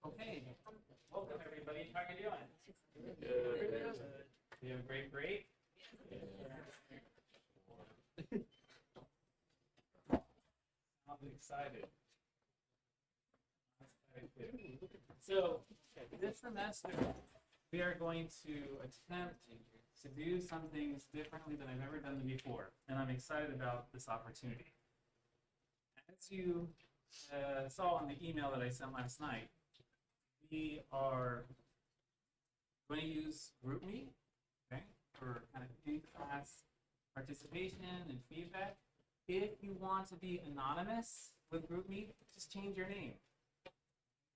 Okay, welcome everybody. How are you doing? Good. You have a great break? I'm excited. So this semester we are going to attempt to do some things differently than I've ever done them before, and I'm excited about this opportunity. As you saw in the email that I sent last night, we are going to use GroupMe, okay, for kind of in-class participation and feedback. If you want to be anonymous with GroupMe, just change your name.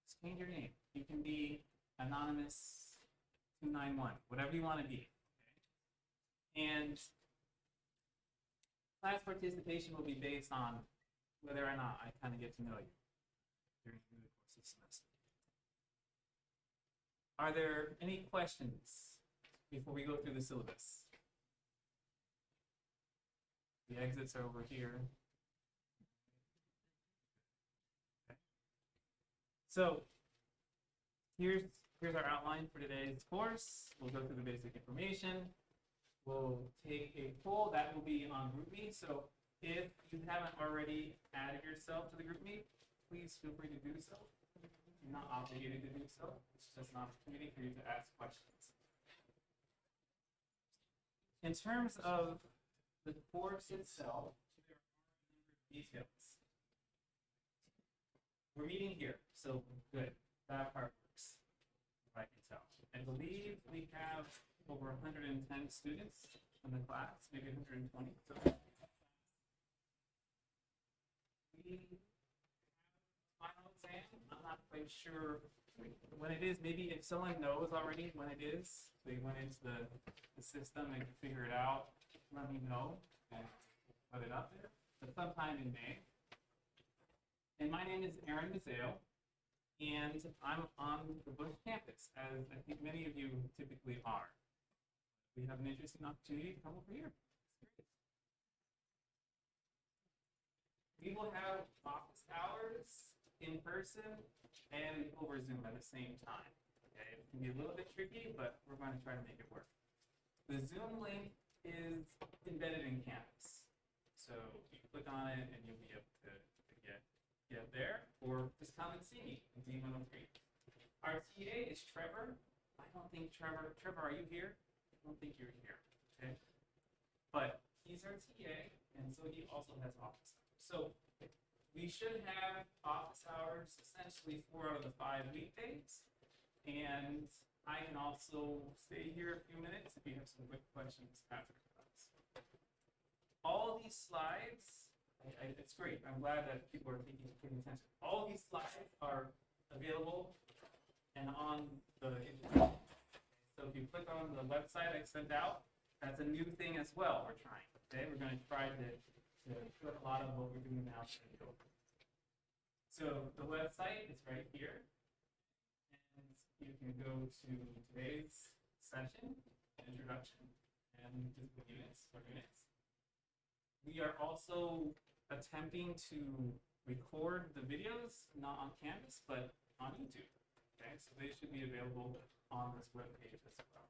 Just change your name. You can be anonymous 291, whatever you want to be. Okay? And class participation will be based on whether or not I kind of get to know you during the course of the semester. Are there any questions before we go through the syllabus? The exits are over here. Okay. So here's our outline for today's course. We'll go through the basic information. We'll take a poll that will be on GroupMe. So if you haven't already added yourself to the GroupMe, please feel free to do so. You're not obligated to do so. It's just an opportunity for you to ask questions. In terms of the course itself, there are a number of details. We're meeting here, so good. That part works, I can tell. I believe we have over 110 students in the class, maybe 120. So we have final exam. I'm not quite sure when it is. Maybe if someone knows already when it is, they went into the system and can figure it out, let me know and put it up there. But sometime in May. And my name is Aaron Mazzeo, and I'm on the Bush campus, as I think many of you typically are. We have an interesting opportunity to come over here. We will have office hours in person and over Zoom at the same time. Okay, it can be a little bit tricky, but we're going to try to make it work. The Zoom link is embedded in Canvas. So you click on it and you'll be able to get there, or just come and see me in D103. Our TA is Trevor. I don't think Trevor, are you here? I don't think you're here, okay? But he's our TA, and so he also has office hours. So we should have office hours essentially 4 out of the 5 weekdays, and I can also stay here a few minutes if you have some quick questions after class. All these slides, it's great. I'm glad that people are paying attention. All these slides are available and on the internet. So if you click on the website I sent out, that's a new thing as well we're trying. Okay, we're going to try to put a lot of what we're doing now. So the website is right here. And you can go to today's session, introduction, and physical units or units. We are also attempting to record the videos, not on Canvas, but on YouTube. Okay, so they should be available on this webpage as well.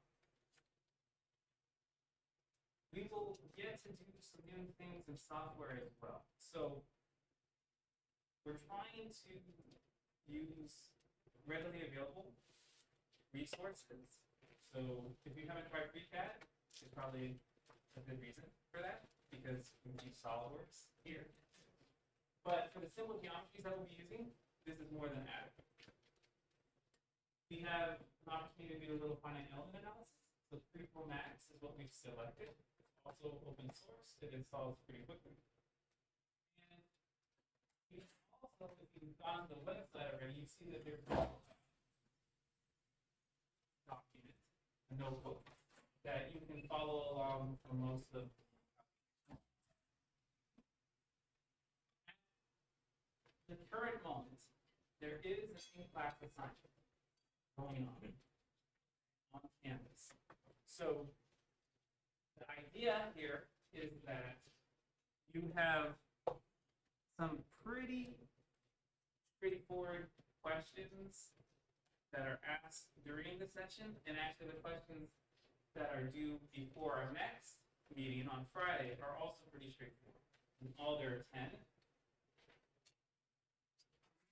We will get to do some new things in software as well. So we're trying to use readily available resources. So if you haven't tried FreeCAD, it's probably a good reason for that, because we use SolidWorks here. But for the simple geometries that we'll be using, this is more than adequate. We have an opportunity to do a little finite element analysis. So 3-4 Max is what we've selected. It's also open source. It installs pretty quickly. And we also, if you've gone to the website already, you see that there's a document, a notebook, that you can follow along for most of the current moment. There is an in-class assignment going on Canvas. So the idea here is that you have some pretty straightforward questions that are asked during the session, and actually the questions that are due before our next meeting on Friday are also pretty straightforward. And all there are 10.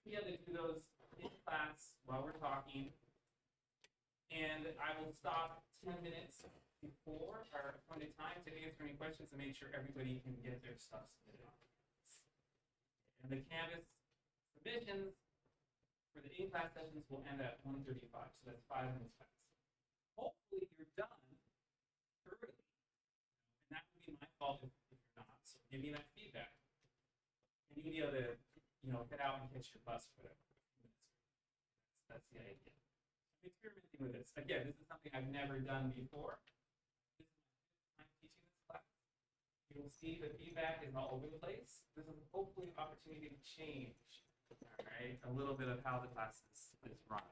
We have to do those in class while we're talking, and I will stop 10 minutes before our appointed time to answer any questions and make sure everybody can get their stuff submitted on. And the Canvas submissions for the in-class sessions will end at 1:35, so that's 5 minutes past. Hopefully you're done early, and that would be my fault if you're not. So give me that feedback, and you'll be able to, head out and catch your bus for whatever. That's the idea. I'm experimenting with this. Again, this is something I've never done before. This is my first time teaching this class. You'll see the feedback is all over the place. This is hopefully an opportunity to change, all right, a little bit of how the class is run.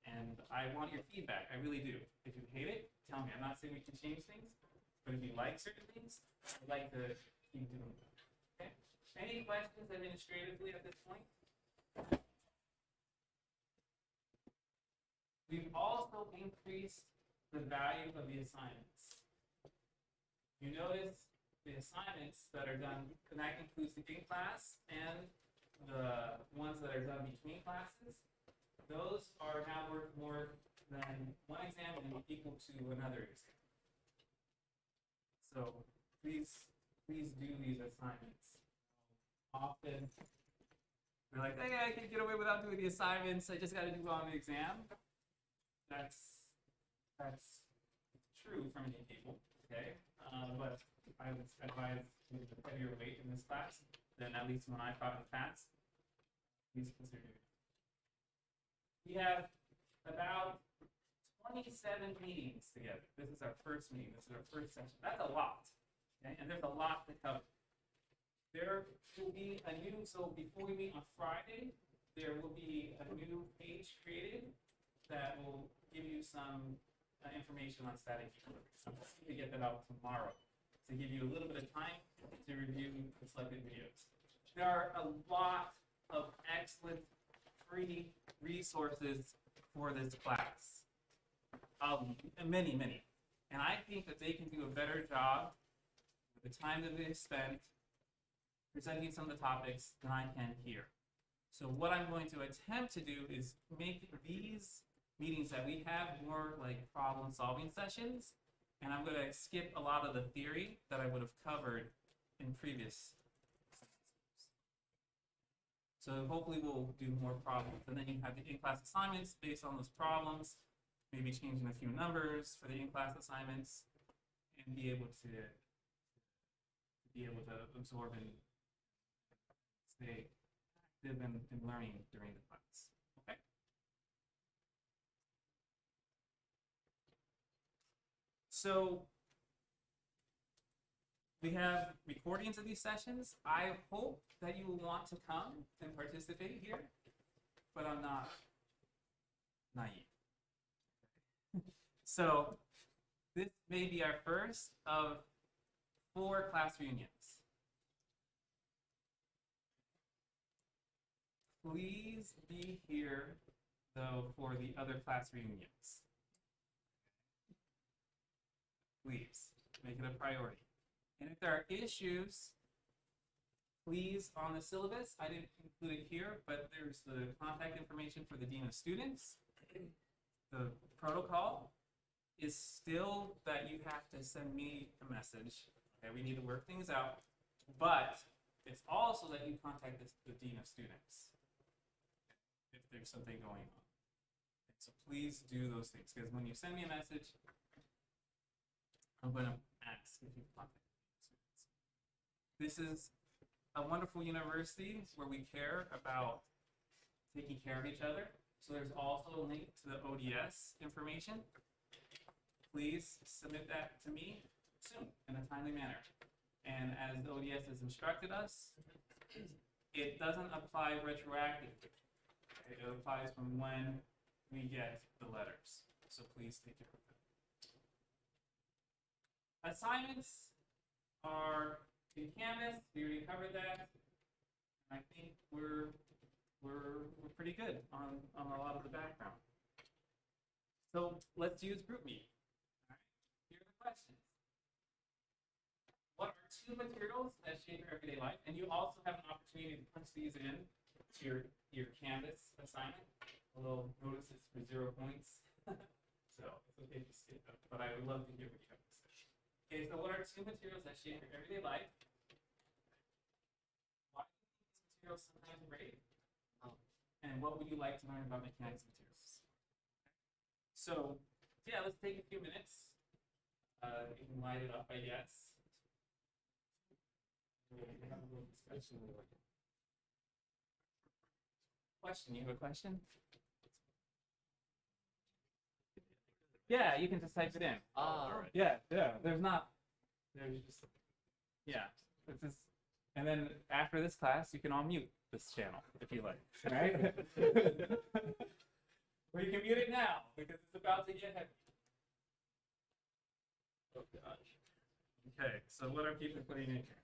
And I want your feedback. I really do. If you hate it, tell me. I'm not saying we can change things, but if you like certain things, I'd like to keep doing them. Okay? Any questions administratively at this point? We've also increased the value of the assignments. You notice the assignments that are done, and that includes the in-class and the ones that are done between classes. Those are now worth more than one exam and equal to another exam. So please do these assignments. Often we're like, hey, I can get away without doing the assignments. I just got to do well on the exam. That's true for many people, okay? But I would advise with the heavier weight in this class than at least when I taught in class. Please consider it. We have about 27 meetings together. This is our first meeting. This is our first session. That's a lot, okay? And there's a lot to cover. There will be a new, so before we meet on Friday, there will be a new page created that will give you some information on static equilibrium. I'm going to get that out tomorrow to give you a little bit of time to review the selected videos. There are a lot of excellent free resources for this class. Many. And I think that they can do a better job with the time that they've spent presenting some of the topics than I can here. So what I'm going to attempt to do is make these meetings that we have more like problem-solving sessions, and I'm going to skip a lot of the theory that I would have covered in previous sessions. So hopefully we'll do more problems, and then you have the in-class assignments based on those problems, maybe changing a few numbers for the in-class assignments, and be able to absorb and stay active in learning during the class. Okay. So we have recordings of these sessions. I hope that you will want to come and participate here, but I'm not naive. So this may be our first of 4 class reunions. Please be here, though, for the other class reunions. Please make it a priority. And if there are issues, please, on the syllabus, I didn't include it here, but there's the contact information for the Dean of Students. The protocol is still that you have to send me a message. Okay, we need to work things out, but it's also that you contact the Dean of Students if there's something going on. So please do those things, because when you send me a message, I'm going to ask if you contact students. This is a wonderful university where we care about taking care of each other. So there's also a link to the ODS information. Please submit that to me soon in a timely manner. And as the ODS has instructed us, it doesn't apply retroactively. It applies from when we get the letters. So please take care of that. Assignments are in Canvas. We already covered that. I think we're we're pretty good on a lot of the background. So let's use GroupMe. All right. Here are the questions. What are two materials that shape your everyday life? And you also have an opportunity to punch these in to your Canvas assignment. Although notice it's for 0 points. So it's okay to skip them, but I would love to hear what you have to say. Okay, so what are two materials that shape your everyday life? Why do you think these materials sometimes break? And what would you like to learn about mechanics materials? So yeah, let's take a few minutes. You can light it up, I guess. Question, you have a question? Yeah, you can just type it in. Yeah, there's just, yeah, it's just, and then after this class, you can all mute this channel if you like, right? Or you can mute it now because it's about to get heavy. Oh gosh. Okay, so what are people putting in here?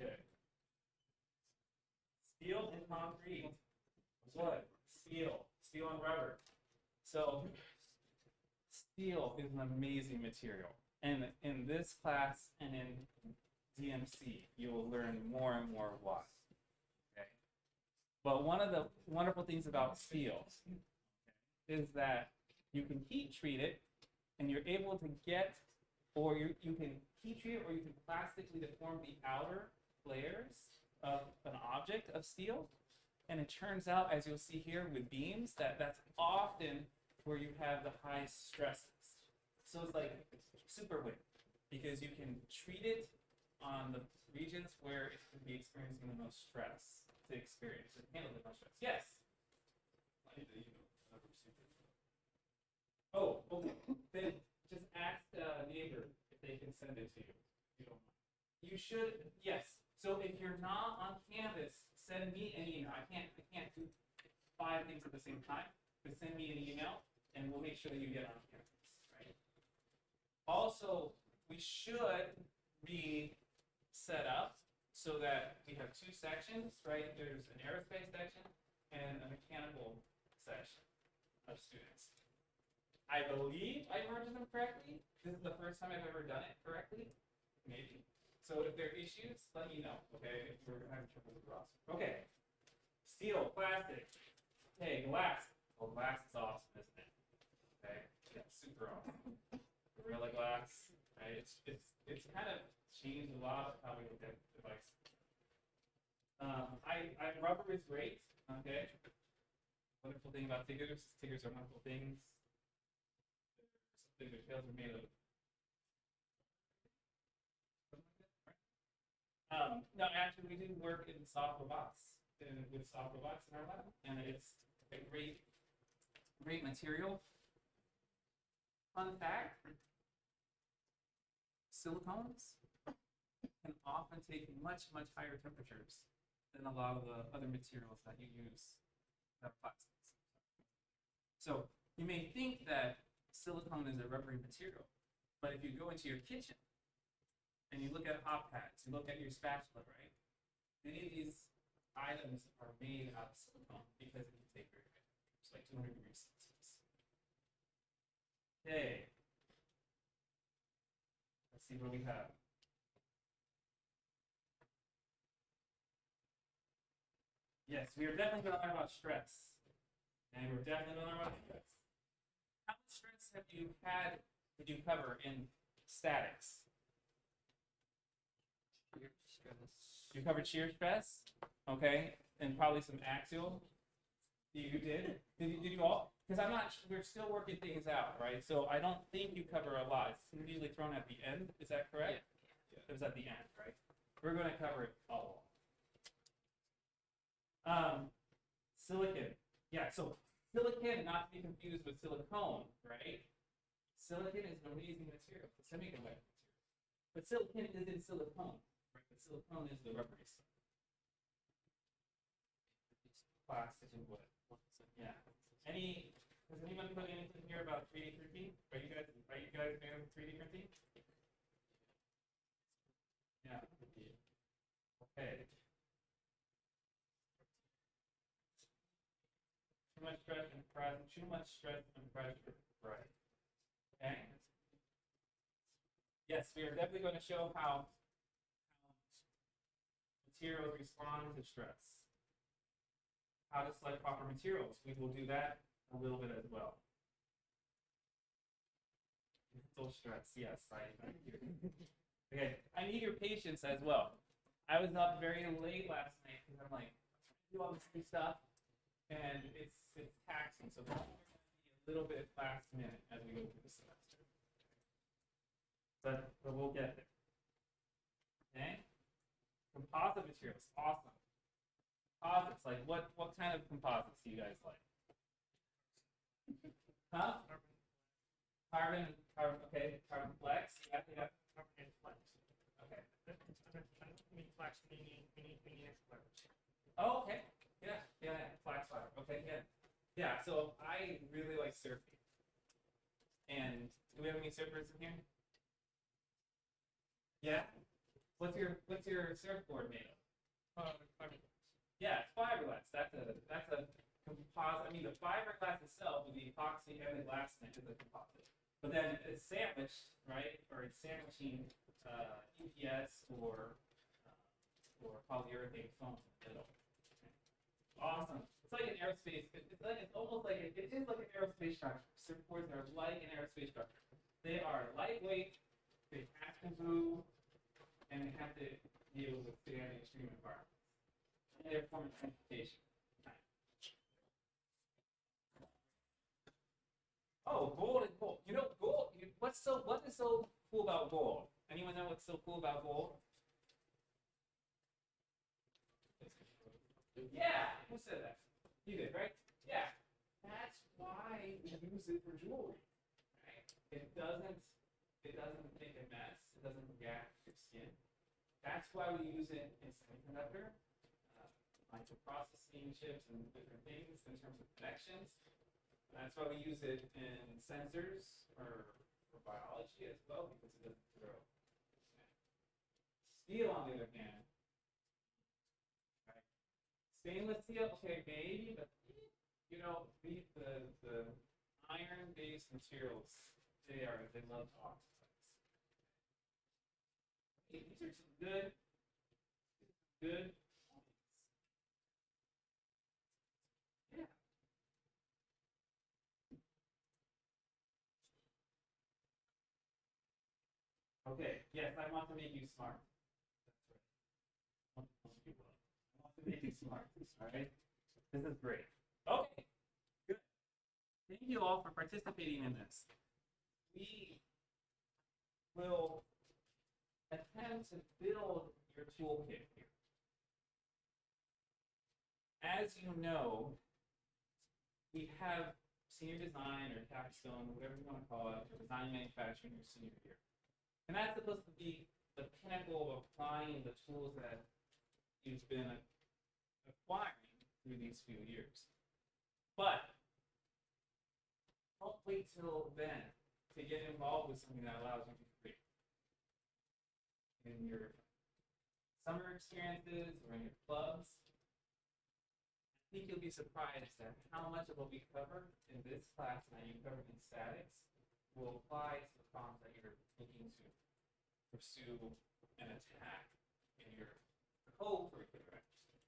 Okay. Steel and concrete. What? Steel and rubber. So steel is an amazing material. And in this class and in DMC, you will learn more and more why. Okay. But one of the wonderful things about steel is that you can heat treat it and you're able to get, or you can heat treat it or you can plastically deform the outer layers of an object of steel. And it turns out, as you'll see here with beams, that's often where you have the high stresses. So it's like super wind because you can treat it on the regions where it could be experiencing the most stress to experience and handle the most stress. Yes? Oh, okay. Then just ask the neighbor if they can send it to you. You don't mind. You should, yes. So if you're not on Canvas, send me an email. I can't do 5 things at the same time, but send me an email and we'll make sure that you get on Canvas, right? Also, we should be set up so that we have 2 sections, right? There's an aerospace section and a mechanical section of students. I believe I merged them correctly. This is the first time I've ever done it correctly. Maybe. So if there are issues, let me know, okay? If we're having trouble with the roster. Okay. Steel, plastic. Okay, glass. Well, glass is awesome, isn't it? Okay. Yeah, super awesome. Gorilla Glass. Right? It's kind of changed a lot of how we look at devices. Rubber is great. Okay. Wonderful thing about tigers. Tigers are wonderful things. Their tails are made of. No, actually, we do work in soft robots, with soft robots in our lab, and it's a great material. Fun fact: silicones can often take much higher temperatures than a lot of the other materials that you use that are plastics. So you may think that silicone is a rubbery material, but if you go into your kitchen and you look at hot pads, you look at your spatula, right? Many of these items are made out of silicone because it can take very high temperatures, like 200 degrees Celsius. Okay. Let's see what we have. Yes, we are definitely going to learn about stress. And we're definitely going to learn about stress. How much stress did you cover in statics? You covered shear stress, okay, and probably some axial. You did? Did you all? Because we're still working things out, right? So I don't think you cover a lot. It's usually thrown at the end. Is that correct? Yeah. It was at the end, right? We're going to cover it all. Silicon. Yeah, so silicon, not to be confused with silicone, right? Silicon is an amazing material, a semiconductor material. But silicon is in silicone, right? But silicone is the rubbery stuff. Plastic and wood. Yeah. Has anyone put anything here about 3D printing? Are you guys fans of 3D printing? Yeah. Okay. much stress and pressure. Too much stress and pressure. Right. Okay. Yes, we are definitely going to show how materials respond to stress. How to select proper materials. We will do that a little bit as well. Mental stress. Yes, I hear. Okay, I need your patience as well. I was up very late last night because I'm like do all this new stuff, and it's taxing. So that's going to be a little bit last minute as we go through the semester. But we'll get there. Okay. Composite materials, awesome. Composites, like what kind of composites do you guys like? Huh? Carbon, okay, carbon flex. Yeah. Carbon flex. Okay. Flex, meaning flex. Oh, okay. Yeah. Flax fiber. Okay, yeah. So I really like surfing. And do we have any surfers in here? Yeah. What's your surfboard made of? Fiberglass. Yeah, it's fiberglass. That's a composite. I mean, the fiberglass itself with the epoxy and the glass in it is a composite. But then it's sandwiched, right? Or it's sandwiching EPS or polyurethane foam in the middle. Awesome. It's like an aerospace. It's almost like it is like an aerospace structure. Surfboards are like an aerospace structure. They are lightweight. They have to move, and they have to be able to withstand extreme environments. And their form of transportation. Oh, gold and gold. You know, gold. What is so cool about gold? Anyone know what's so cool about gold? Yeah, who said that? You did, right? Yeah. That's why we use it for jewelry. Right? It doesn't make a mess. It doesn't react to your skin. That's why we use it in semiconductor, microprocessing chips and different things in terms of connections. That's why we use it in sensors for biology as well, because it doesn't throw. Steel, on the other hand, right? Stainless steel, okay, maybe, but you know, the iron-based materials, they love to oxidize. Okay, these are some good points. Yeah. Okay, yes, I want to make you smart. That's right. I want to make you smart, all right? This is great. Okay, good. Thank you all for participating in this. We will attempt to build your toolkit here. As you know, we have senior design or capstone, whatever you want to call it, or design manufacturing your senior year. And that's supposed to be the pinnacle of applying the tools that you've been acquiring through these few years. But don't wait till then to get involved with something that allows you to create. In your summer experiences or in your clubs, I think you'll be surprised at how much of what we cover in this class that you covered in statics will apply to the problems that you're looking to pursue and attack in your co-curricular activities.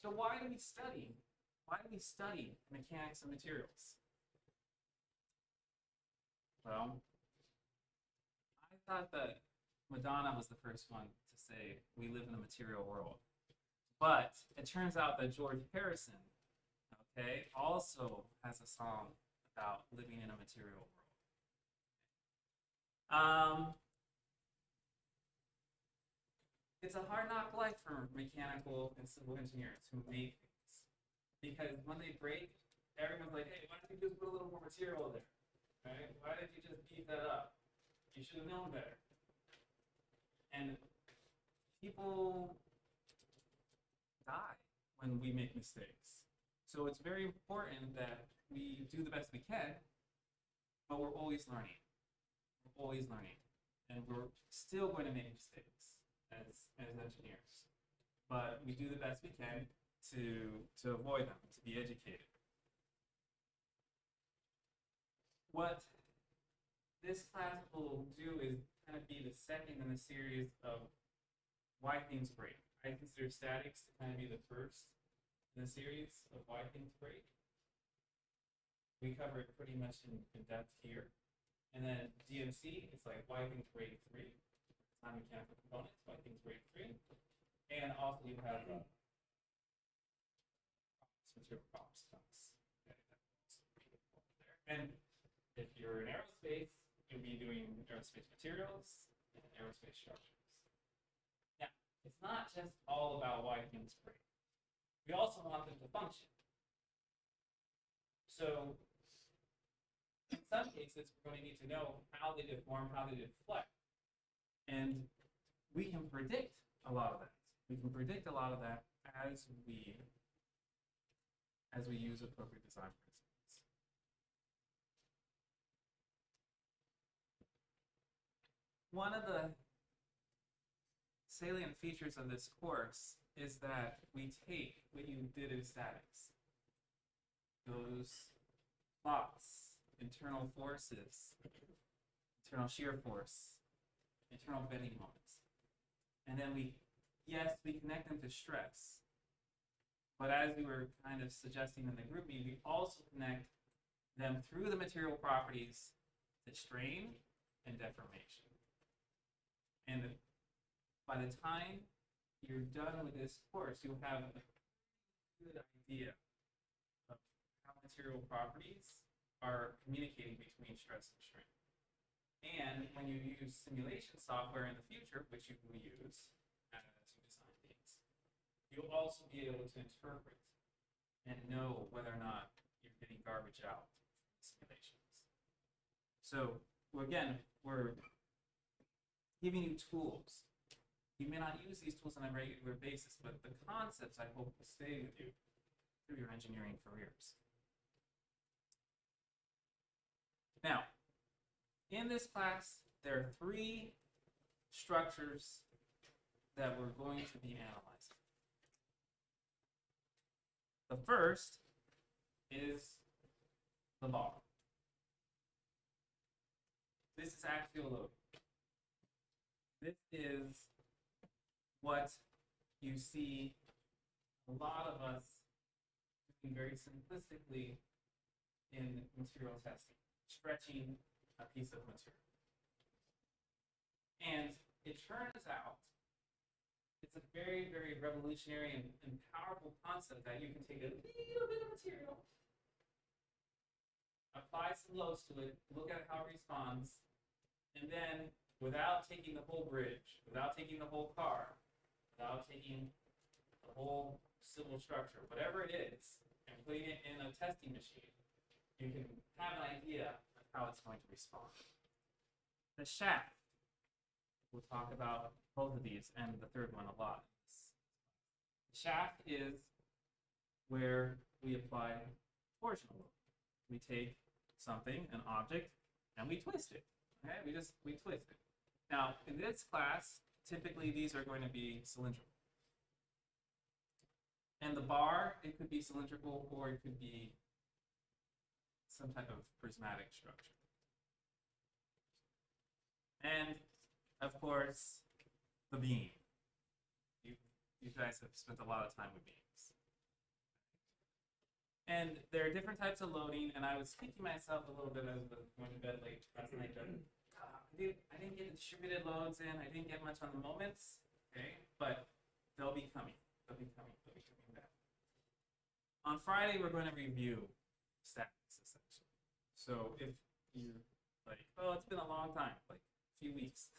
So why do we study? Why do we study mechanics of materials? Well, I thought that Madonna was the first one to say we live in a material world. But it turns out that George Harrison, okay, also has a song about living in a material world. It's a hard knock life for mechanical and civil engineers who make things. Because when they break, everyone's like, hey, why don't you just put a little more material there? Right? Why did you just beat that up? You should have known better. And people die when we make mistakes. So it's very important that we do the best we can, but we're always learning. We're always learning. And we're still going to make mistakes as engineers. but we do the best we can to avoid them, to be educated. What this class will do is kind of be the second in a series of why things break. I consider statics to kind of be the first in the series of why things break. We cover it pretty much in depth here. And then DMC, it's like why things break 3. Time mechanical components, why things break 3. And also you have material props class. And if you're in aerospace, you'll be doing aerospace materials and aerospace structures. Now, it's not just all about why things break. We also want them to function. So, in some cases, we're going to need to know how they deform, how they deflect. And we can predict a lot of that. We can predict a lot of that as we use appropriate design principles. One of the salient features of this course is that we take what you did in statics, those plots, internal forces, internal shear force, internal bending moments, and then we connect them to stress. But as we were kind of suggesting in the group meeting, we also connect them through the material properties to strain and deformation. And by the time you're done with this course, you'll have a good idea of how material properties are communicating between stress and strain. And when you use simulation software in the future, which you will use as you design things, you'll also be able to interpret and know whether or not you're getting garbage out from simulations. So, again, we're giving you tools. You may not use these tools on a regular basis, but the concepts, I hope, will stay with you through your engineering careers. Now, in this class, there are 3 structures that we're going to be analyzing. The first is the bar. This is axial loading. This is what you see a lot of us doing very simplistically in material testing, stretching a piece of material. And it turns out it's a very, very revolutionary and powerful concept that you can take a little bit of material, apply some loads to it, look at how it responds, and then without taking the whole bridge, without taking the whole car, without taking the whole civil structure, whatever it is, and putting it in a testing machine, you can have an idea of how it's going to respond. The shaft, we'll talk about both of these and the third one a lot. The shaft is where we apply torsional load. We take something, an object, and we twist it. Okay, we twist it. Now, in this class, typically these are going to be cylindrical. And the bar, it could be cylindrical or it could be some type of prismatic structure. And, of course, the beam. You guys have spent a lot of time with beams. And there are different types of loading, and I was kicking myself a little bit as I was going to bed late last night. I didn't get the distributed loads in. I didn't get much on the moments, okay? But they'll be coming. They'll be coming back. On Friday, we're going to review statics, essentially. So if you're like, oh, it's been a long time, like a few weeks,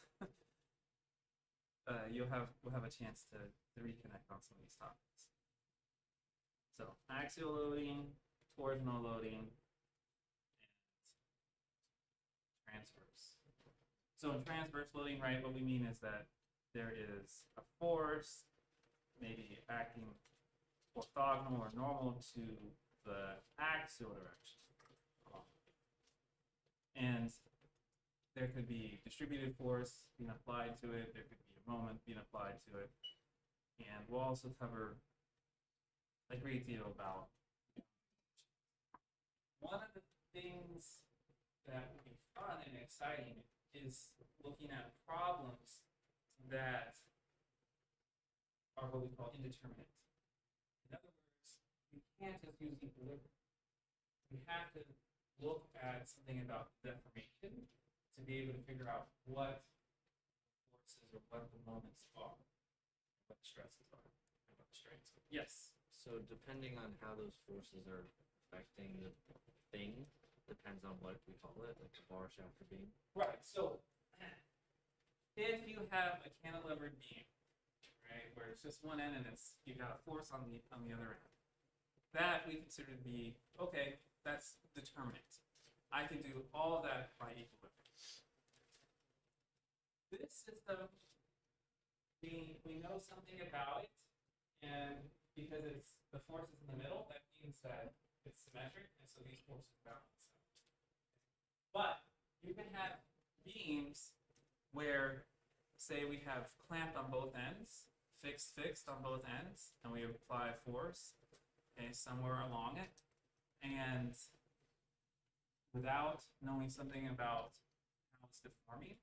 we'll have a chance to reconnect on some of these topics. So axial loading, torsional loading, and transverse. So in transverse loading, right, what we mean is that there is a force maybe acting orthogonal or normal to the axial direction. And there could be distributed force being applied to it, there could be a moment being applied to it. And we'll also cover a great deal about one of the things that would be fun and exciting is looking at problems that are what we call indeterminate. In other words, you can't just use equilibrium. You have to look at something about deformation to be able to figure out what forces or what the moments are, what the stresses are, and what the strains are. Yes. So depending on how those forces are affecting the thing, depends on what we call it, like the bar shaft or beam. Right. So if you have a cantilevered beam, right, where it's just one end and it's you got a force on the other end, that we consider to be okay. That's determinate. I can do all of that by equilibrium. This system, we know something about it, and because it's the force is in the middle, that means that it's symmetric, and so these forces balance out. But you can have beams where, say, we have clamped on both ends, fixed on both ends, and we apply force, okay, somewhere along it, and without knowing something about how it's deforming,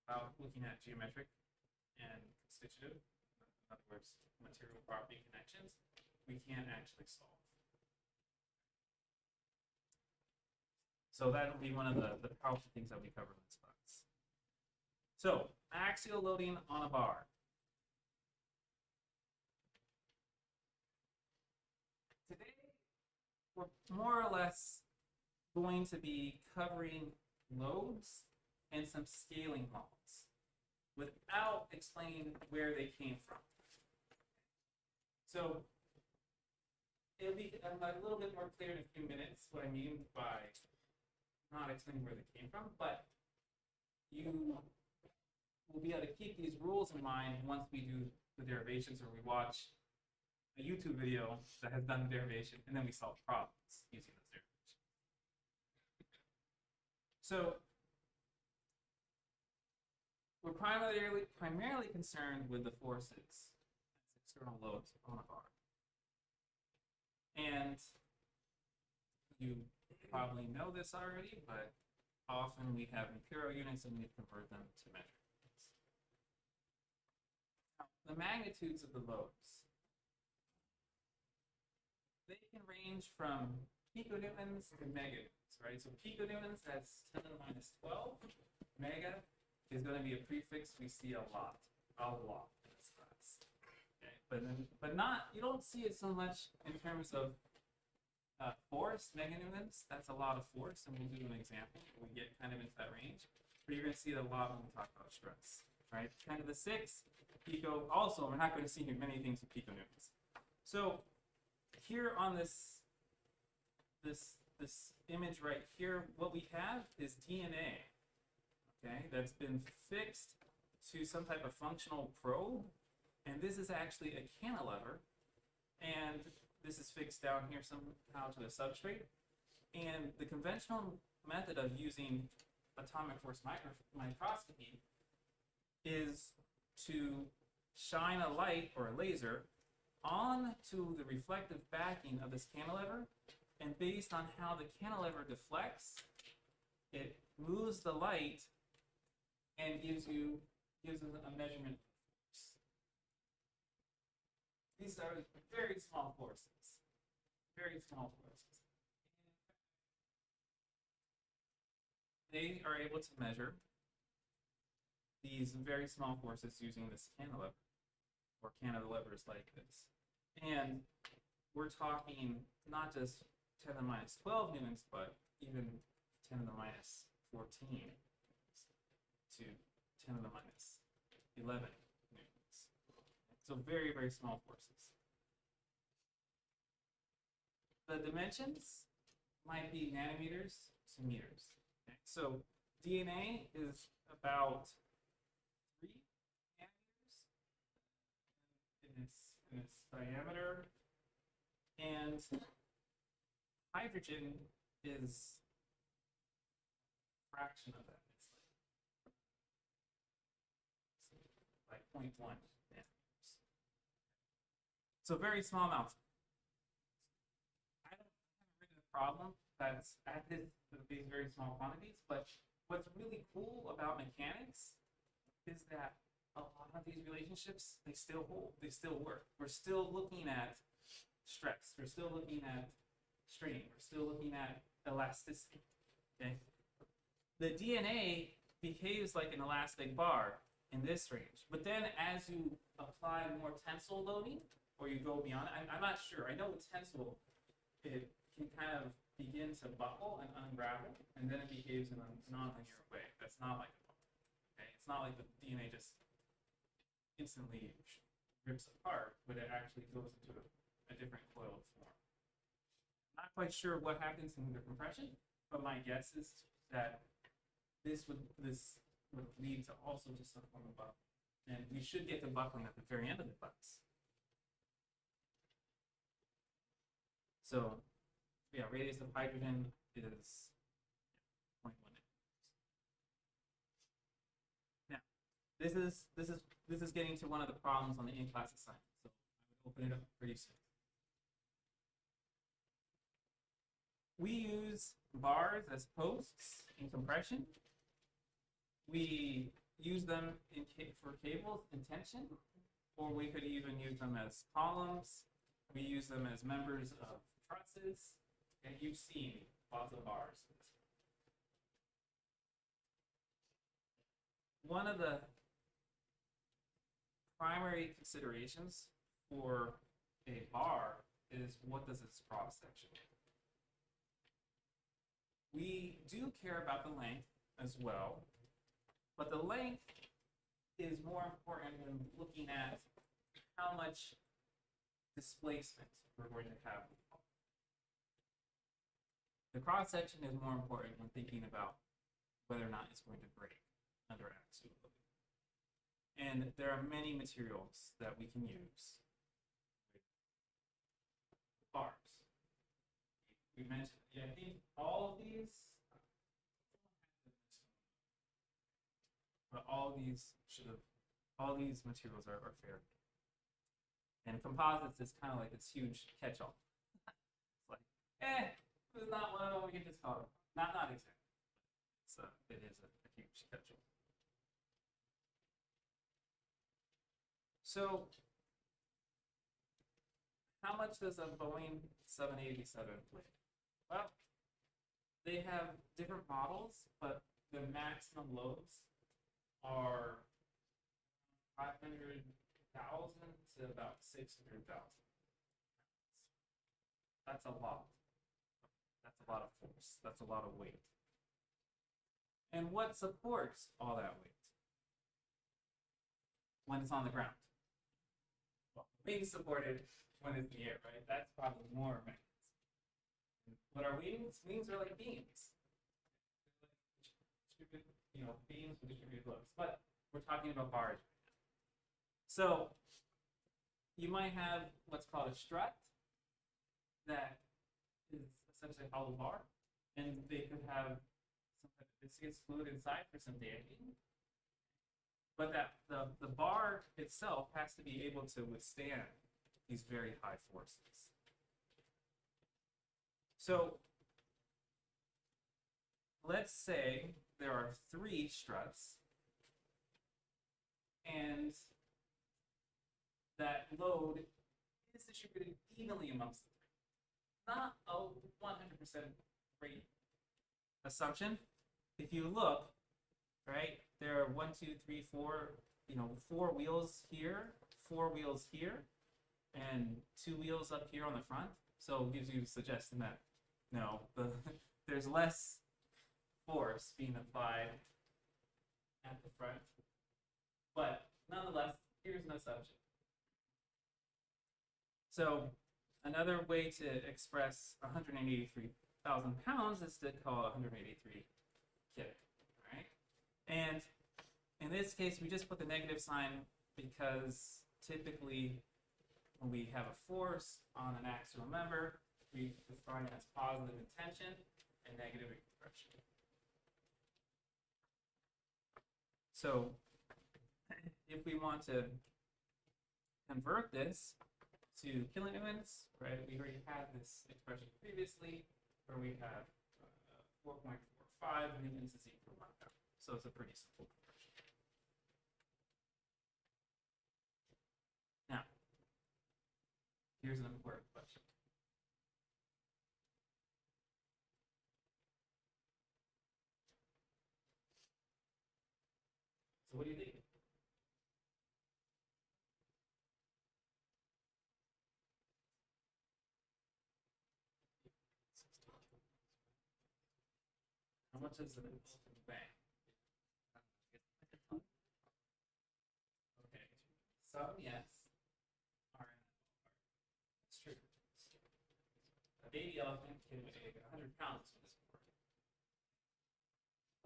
without looking at geometric and constitutive, in other words, material property connections, we can't actually solve. So that'll be one of the powerful things that we cover in this class. So, axial loading on a bar. Today, we're more or less going to be covering loads and some scaling laws without explaining where they came from. So it'll be a little bit more clear in a few minutes what I mean by not explaining where they came from, but you will be able to keep these rules in mind once we do the derivations or we watch a YouTube video that has done the derivation and then we solve problems using those derivations. So we're primarily concerned with the forces as external loads on a bar. And you probably know this already, but often we have imperial units and we convert them to metric units. Now, the magnitudes of the loads, they can range from piconewtons to meganewtons, right? So piconewtons, that's 10 to the minus 12. Mega is going to be a prefix we see a lot in this class. Okay, but not, you don't see it so much in terms of force, meganewtons. That's a lot of force, and we'll do an example when we get kind of into that range. But you're going to see it a lot when we talk about stress, right? 10 to the 6 pico. Also, we're not going to see many things with piconewtons. So here on this image right here, what we have is DNA. Okay, that's been fixed to some type of functional probe, and this is actually a cantilever, and this is fixed down here somehow to a substrate. And the conventional method of using atomic force microscopy is to shine a light or a laser onto the reflective backing of this cantilever, and based on how the cantilever deflects, it moves the light and gives us a measurement of force. These are very small forces. Very small forces. They are able to measure these very small forces using this cantilever, or cantilevers like this. And we're talking not just 10 to the minus 12 newtons, but even 10 to the minus 14 to 10 to the minus 11 newtons. So very, very small forces. The dimensions might be nanometers to meters. Okay? So DNA is about 3 nanometers in its diameter, and hydrogen is a fraction of that. It's like 0.1 nanometers. So very small amounts. I haven't written a problem that's at these very small quantities, but what's really cool about mechanics is that a lot of these relationships, they still hold, they still work. We're still looking at stress, we're still looking at strain, we're still looking at elasticity. Okay? The DNA behaves like an elastic bar in this range, but then as you apply more tensile loading, or you go beyond, I'm not sure. I know with tensile, it can kind of begin to buckle and unravel, and then it behaves in a nonlinear way. That's not like a bubble. Okay? It's not like the DNA just instantly rips apart, but it actually goes into a different coiled form. I'm not quite sure what happens in the compression, but my guess is that this would lead to also to some form of buckling. And we should get the buckling at the very end of the class. So, yeah, radius of hydrogen is 0.1. Now, this is getting to one of the problems on the in-class assignment. So I would open it up pretty soon. We use bars as posts in compression. We use them for cables in tension, or we could even use them as columns. We use them as members of trusses, and you've seen lots of bars. One of the primary considerations for a bar is what does its cross section do? We do care about the length as well, but the length is more important than looking at how much displacement we're going to have. The cross section is more important when thinking about whether or not it's going to break under axial loading. And there are many materials that we can use with bars. We mentioned, yeah, I think all of these, but all these materials are fair. And composites is kind of like this huge catch-all. It's like, there's not one of them, we can just call it. Not exactly. It is a huge catch-all. So, how much does a Boeing 787 weigh? Well, they have different models, but the maximum loads are 500,000 to about 600,000 pounds. That's a lot. That's a lot of force. That's a lot of weight. And what supports all that weight when it's on the ground? Well, wings supported when it's in the air, right? That's probably more mechanism. What are wings? Wings are like beams. Distributed, beams with distributed loads. But we're talking about bars right now. So you might have what's called a strut that is essentially a hollow bar, and they could have some type of viscous fluid inside for some damping. But the bar itself has to be able to withstand these very high forces. So let's say there are 3 struts, and that load is distributed evenly amongst the 3. Not a 100% great assumption. If you look, right, there are 1, 2, 3, 4, 4 wheels here, 4 wheels here, and 2 wheels up here on the front. So it gives you a suggestion that no, there's less force being applied at the front. But nonetheless, here's an assumption. So another way to express 183,000 pounds is to call 183 kinetic, right? And in this case, we just put the negative sign because typically when we have a force on an axial member, we define as positive in tension and negative in compression. So if we want to convert this to kilonewtons, right? We already had this expression previously where we have 4.45 newtons is equal to 1 pound. So it's a pretty simple conversion. Now, here's an important question. So what do you think? How much is an elephant weigh? Okay. Some, yes. Are in that ballpark. It's true. A baby elephant can weigh 100 pounds for this sport.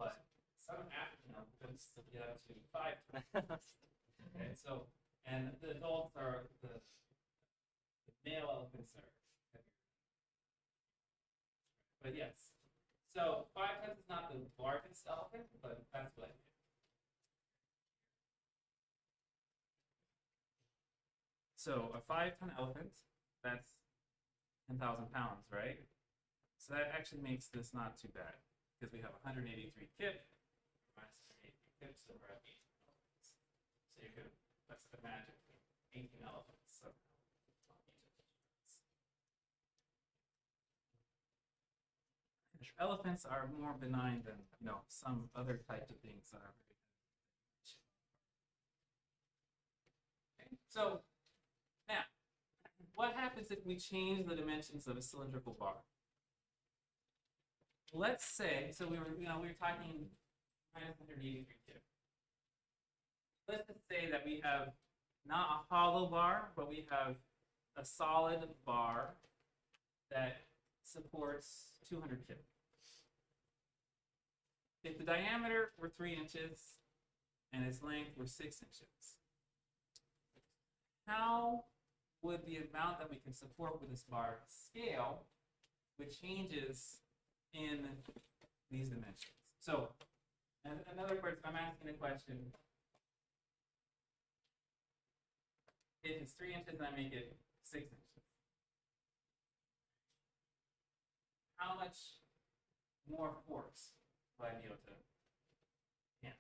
But some African elephants get up to 5 tons. Okay, so, and the adults are, the male elephants are heavier. But yes. So 5 tons is not the largest elephant, but that's what I did. So a 5-ton elephant, that's 10,000 pounds, right? So that actually makes this not too bad because we have 183 kip minus 183 kip, so we're at 18 elephants. So you could, let's imagine 18 elephants somehow on each of those joints. Elephants are more benign than, some other types of things that are very okay. So now, what happens if we change the dimensions of a cylindrical bar? Let's say, so we were talking minus 183 kip. Let's just say that we have not a hollow bar, but we have a solid bar that supports 200 kip. If the diameter were 3 inches and its length were 6 inches, how would the amount that we can support with this bar scale with changes in these dimensions? So, in other words, I'm asking a question. If it's 3 inches and I make it 6 inches, how much more force will I be able to handle?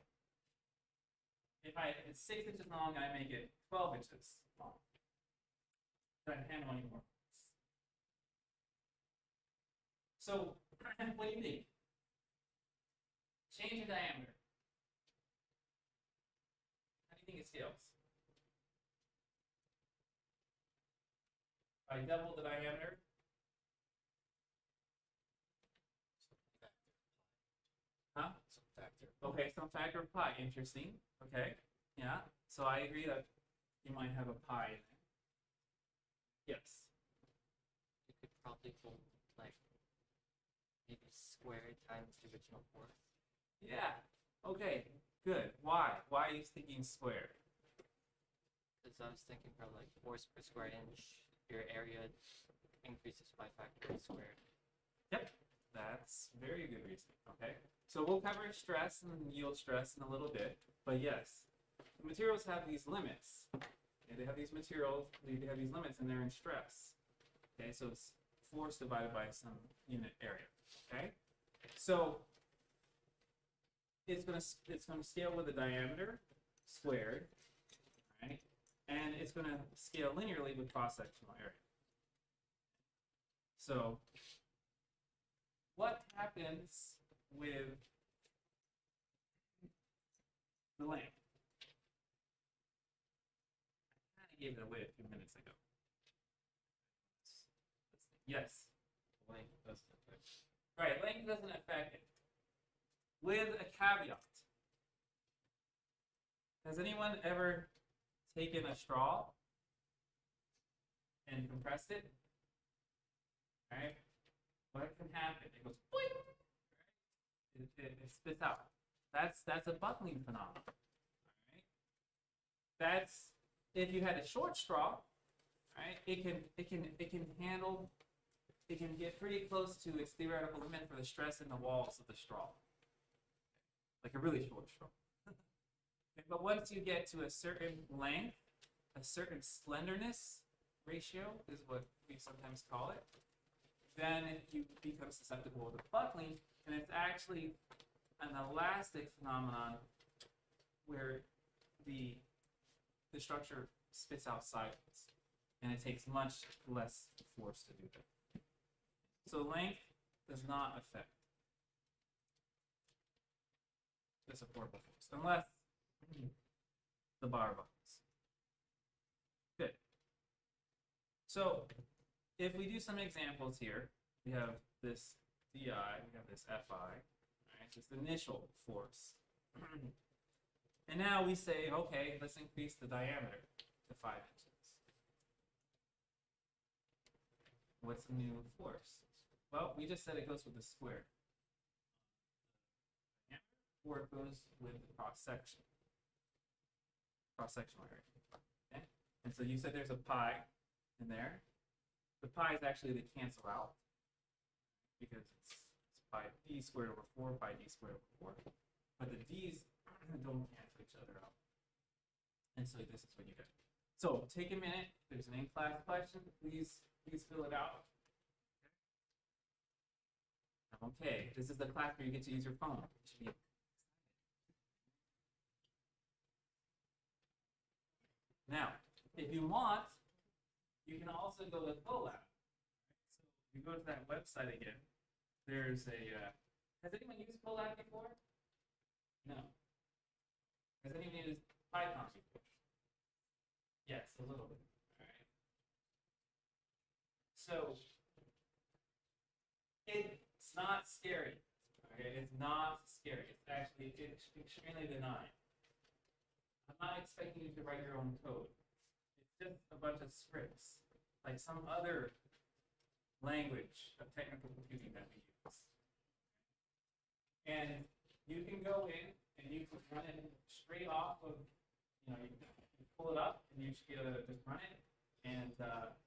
If it's 6 inches long and I make it 12 inches long, can I handle any more force? So, what do you think? Change the diameter. How do you think it scales? If I double the diameter, huh? Some factor. Okay, some factor of pi. Interesting. Okay, yeah. So I agree that you might have a pi in there. Yes. You could probably hold like maybe squared times the original force. Yeah. Okay. Good. Why? Why are you thinking squared? Because I was thinking for like force per square inch, your area increases by factor of squared. Yep. That's very good reason. Okay. So we'll cover stress and yield stress in a little bit, but yes, the materials have these limits. Okay, they have these materials, they have these limits, and they're in stress. Okay, so it's force divided by some unit area. Okay, so it's gonna scale with the diameter squared, right? And it's gonna scale linearly with cross-sectional area. So what happens with the length? I kind of gave it away a few minutes ago. Yes. Length doesn't affect. Right, length doesn't affect it. With a caveat. Has anyone ever taken a straw and compressed it? Right? What can happen? It goes boing, right? It spits out. That's a buckling phenomenon. Right? That's if you had a short straw, right? It can handle. It can get pretty close to its theoretical limit for the stress in the walls of the straw, like a really short straw. But once you get to a certain length, a certain slenderness ratio is what we sometimes call it, then you become susceptible to buckling, and it's actually an elastic phenomenon where the structure spits out sideways, and it takes much less force to do that. So length does not affect the supportable force unless the bar buckles. Good. So if we do some examples here, we have this DI, we have this FI, right? Just initial force. And now we say, okay, let's increase the diameter to 5 inches. What's the new force? Well, we just said it goes with the square. Or it goes with the cross-section. Cross-sectional area. Okay? And so you said there's a pi in there. The pi is actually the cancel out because it's pi d squared over 4, pi d squared over 4. But the d's don't cancel each other out. And so this is what you get. So take a minute. There's an in-class question. Please fill it out. Okay, this is the class where you get to use your phone. It should be now, if you want, you can also go with Colab. So if you go to that website again, there's a, has anyone used Colab before? No. Has anyone used Python before? Yes, a little bit. All right. So it's not scary. Okay, it's not scary. It's actually extremely benign. I'm not expecting you to write your own code. It's just a bunch of scripts, like some other language of technical computing that we use. And you can go in and you can run it straight off of, you pull it up and you should be able to just run it. And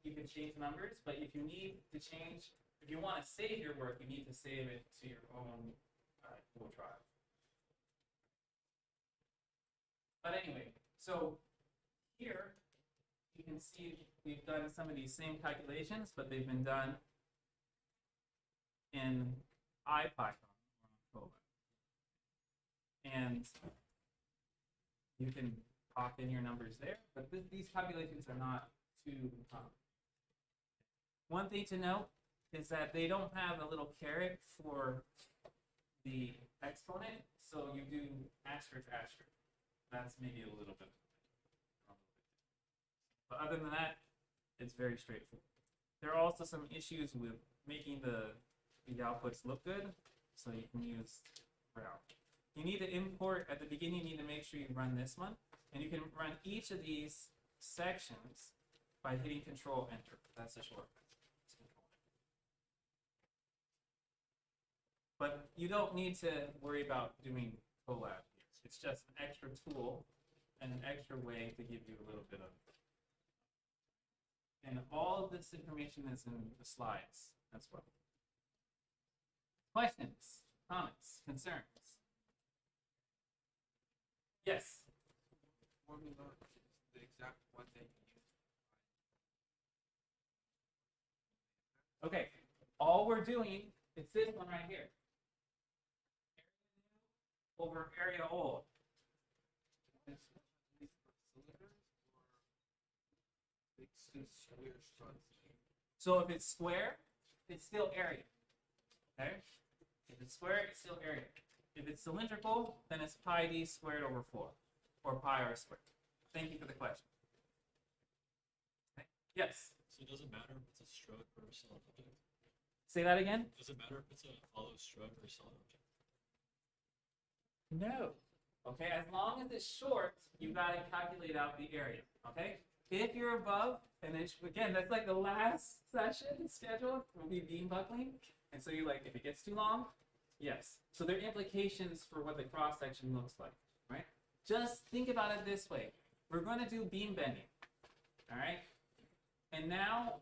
you can change numbers, but if you need to change, if you want to save your work, you need to save it to your own Google Drive. But anyway, so here you can see we've done some of these same calculations, but they've been done in IPython or on Colab. And you can pop in your numbers there, but these calculations are not too common. One thing to note is that they don't have a little caret for the exponent, so you do asterisk asterisk. That's maybe a little bit. But other than that, it's very straightforward. There are also some issues with making the outputs look good, so you can use route. You need to import, at the beginning, you need to make sure you run this one, and you can run each of these sections by hitting Control Enter. That's the shortcut. But you don't need to worry about doing Colab. It's just an extra tool and an extra way to give you a little bit of. And all of this information is in the slides as well. Questions, comments, concerns? Yes? Formula is the exact one that you use. Okay, all we're doing is this one right here. Over area old. So if it's square, it's still area. Okay? If it's square, it's still area. If it's cylindrical, then it's pi d squared over 4, or pi r squared. Thank you for the question. Okay. Yes? So it doesn't matter if it's a stroke or a solid object? Say that again? Does it matter if it's a hollow stroke or a solid object? No. Okay, as long as it's short, you got to calculate out the area. Okay? If you're above, and it's, again, that's like the last session scheduled will be beam buckling. And so you're like, if it gets too long, yes. So there are implications for what the cross section looks like, right? Just think about it this way. We're going to do beam bending, all right? And now,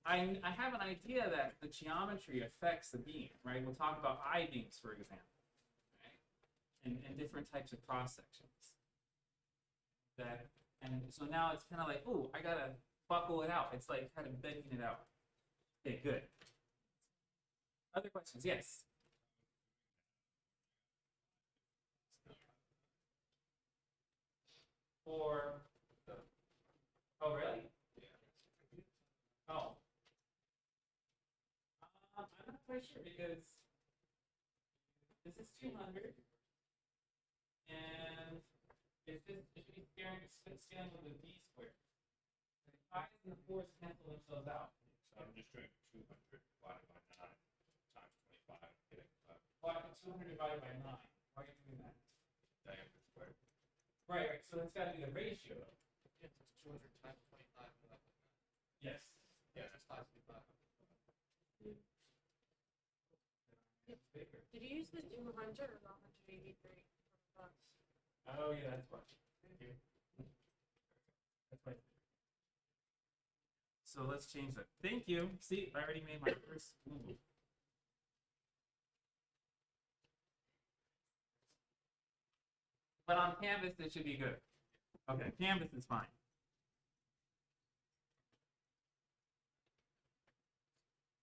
I have an idea that the geometry affects the beam, right? We'll talk about I-beams, for example, right? And different types of cross sections. And so now it's kind of like, oh, I gotta buckle it out. It's like kind of bending it out. Okay, good. Other questions? Yes. For oh really? Oh. I'm not quite sure because this is 200 and it should be scaling with a d squared. The 5s and the 4s cancel themselves out. So I'm just doing 200 divided by 9 times 25, getting 200 divided by 9. Why are you doing that? diameter squared. Right, so it's got to be the ratio. Yeah, it's 200 times 25 divided by 9. Yes. Yeah, That's 525. Bigger. Did you use the 200 or the 183 for us? Oh yeah, that's why. Thank you. That's why. So let's change that. Thank you. See, I already made my first move. But on Canvas, it should be good. Okay, Canvas is fine.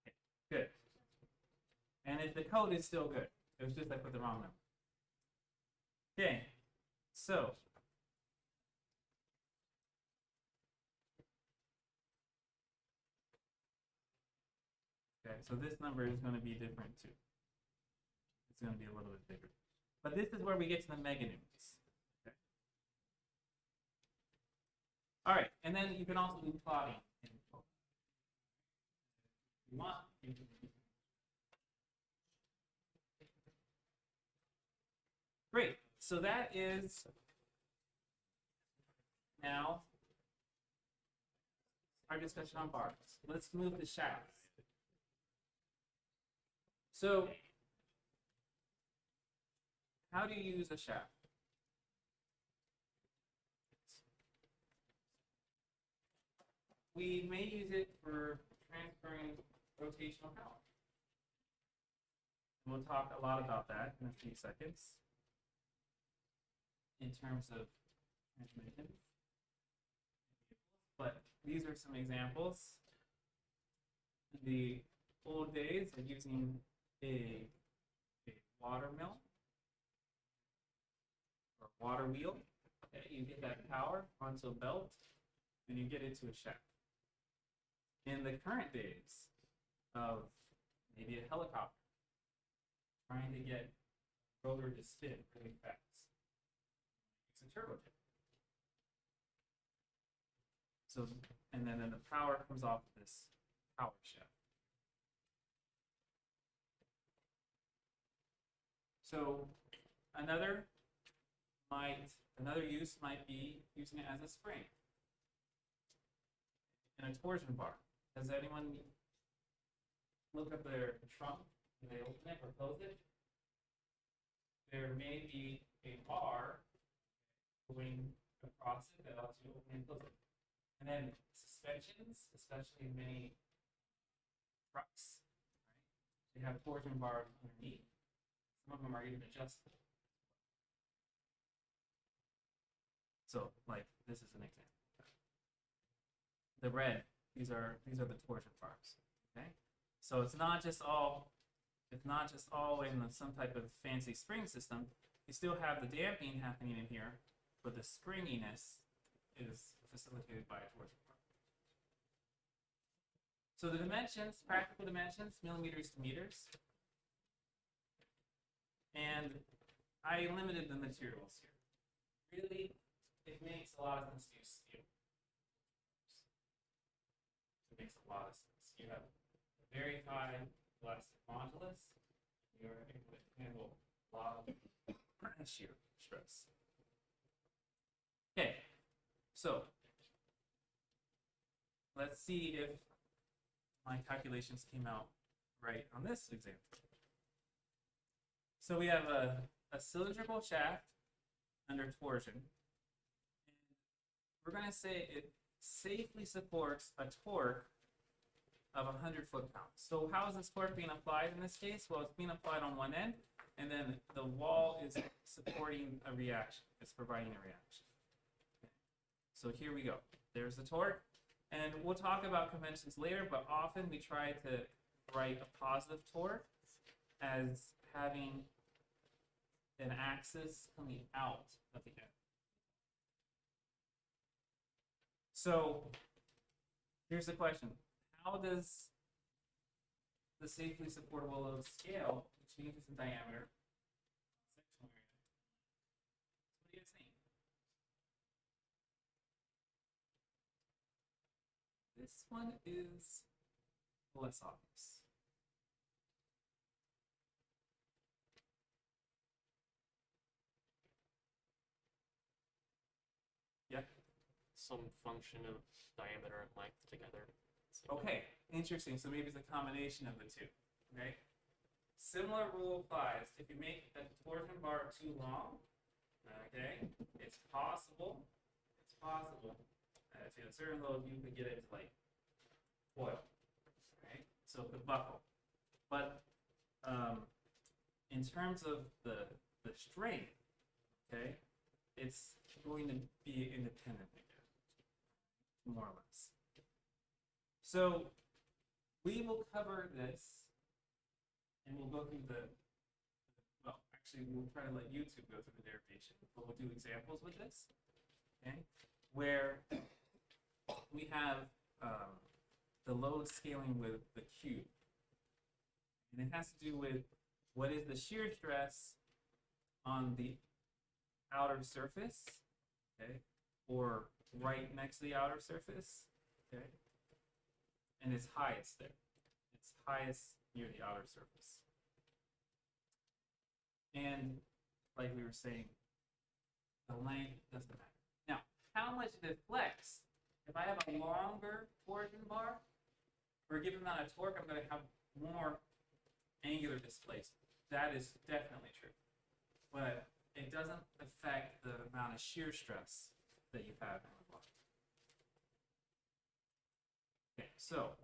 Okay, good. And if the code is still good, it was just I put the wrong number. Okay, so okay, so this number is going to be different too. It's going to be a little bit bigger. But this is where we get to the meganewtons. Okay. All right, and then you can also do plotting. If you want, you can. Great. So that is now our discussion on bars. Let's move to shafts. So, how do you use a shaft? We may use it for transferring rotational power. We'll talk a lot about that in a few seconds in terms of transmission. But these are some examples. In the old days of using a water mill or water wheel, okay, you get that power onto a belt and you get it to a shaft. In the current days of maybe a helicopter trying to get a rotor to spin really fast, it's a turbojet. So, and then the power comes off of this power shaft. So another use might be using it as a spring in a torsion bar. Has anyone looked at their trunk and they open it or close it? There may be a bar going across it that allows you to open and close it. And then suspensions, especially many trucks, right? They have torsion bars underneath. Some of them are even adjustable. So, like this is an example. The red, these are the torsion bars. Okay, so it's not just all in some type of fancy spring system. You still have the damping happening in here, but the springiness is facilitated by a torsion bar. So the dimensions, practical dimensions, millimeters to meters. And I limited the materials here. Really, it makes a lot of sense to use steel. It makes a lot of sense. You have a very high elastic modulus. You're able to handle a lot of shear stress. Okay, so let's see if my calculations came out right on this example. So we have a cylindrical shaft under torsion. And we're going to say it safely supports a torque of 100 foot-pounds. So how is this torque being applied in this case? Well, it's being applied on one end, and then the wall is supporting a reaction. It's providing a reaction. Okay. So here we go. There's the torque. And we'll talk about conventions later, but often we try to write a positive torque as having an axis coming out of the end. So here's the question. How does the safely supportable load scale with changes in diameter, sectional area? What do you guys think? This one is less obvious. Yeah. Some function of diameter and length together. Okay, interesting. So maybe it's a combination of the two. Okay. Similar rule applies. If you make a torsion bar too long, okay, it's possible. It's possible. If you have a certain load, you could get it to like foil, right? So it could buckle. But in terms of the strength, okay, it's going to be independent again, more or less. So we will cover this, and we'll go through the. Well, actually, we'll try to let YouTube go through the derivation, but we'll do examples with this, okay, where we have the load scaling with the cube. And it has to do with what is the shear stress on the outer surface, okay, or right next to the outer surface, okay, and it's highest there. It's highest near the outer surface. And like we were saying, the length doesn't matter. Now, how much it flex? If I have a longer torsion bar, for a given amount of torque, I'm going to have more angular displacement. That is definitely true. But it doesn't affect the amount of shear stress that you have in the bar. Okay, so,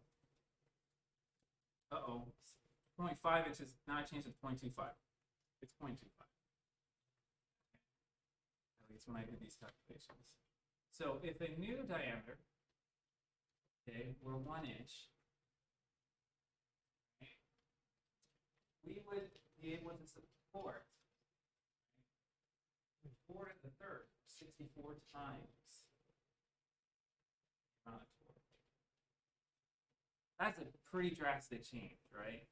0.5 inches, now I changed it to 0.25. It's 0.25. At least when I did these calculations. So if a new diameter, okay, were 1 inch, okay, we would be able to support 4 to the third, 64 times the amount of torque. That's a pretty drastic change, right?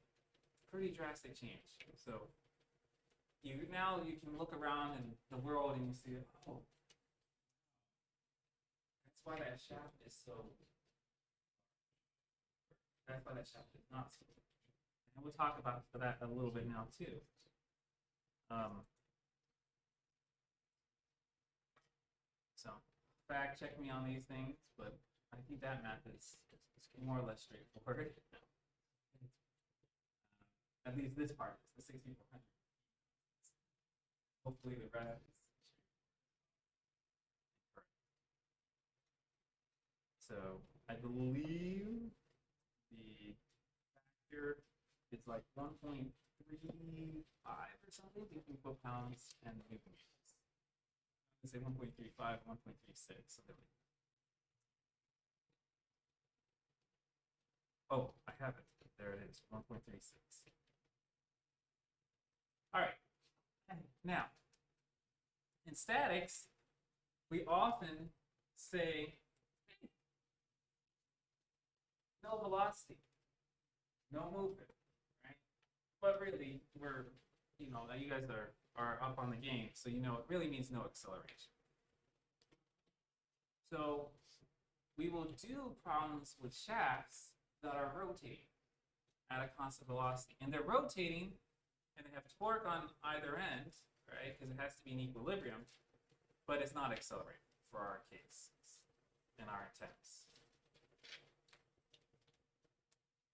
Pretty drastic change. So now you can look around in the world and you see, oh, that's why that shaft is so. That's why that shaft is not so. And we'll talk about that a little bit now too. So fact check me on these things, but I think that math is more or less straightforward. At least this part is the 6400. Hopefully the rest is correct. So I believe the factor is like 1.35 or something between foot-pounds and newton meters. I say 1.35, 1.36, something like that. Oh, I have it. There it is, 1.36. All right. Now, in statics, we often say no velocity, no movement, right? But really, we're, now you guys are up on the game, so you know it really means no acceleration. So we will do problems with shafts that are rotating at a constant velocity, and they're rotating and they have torque on either end, right? Because it has to be in equilibrium, but it's not accelerating for our case and our intents.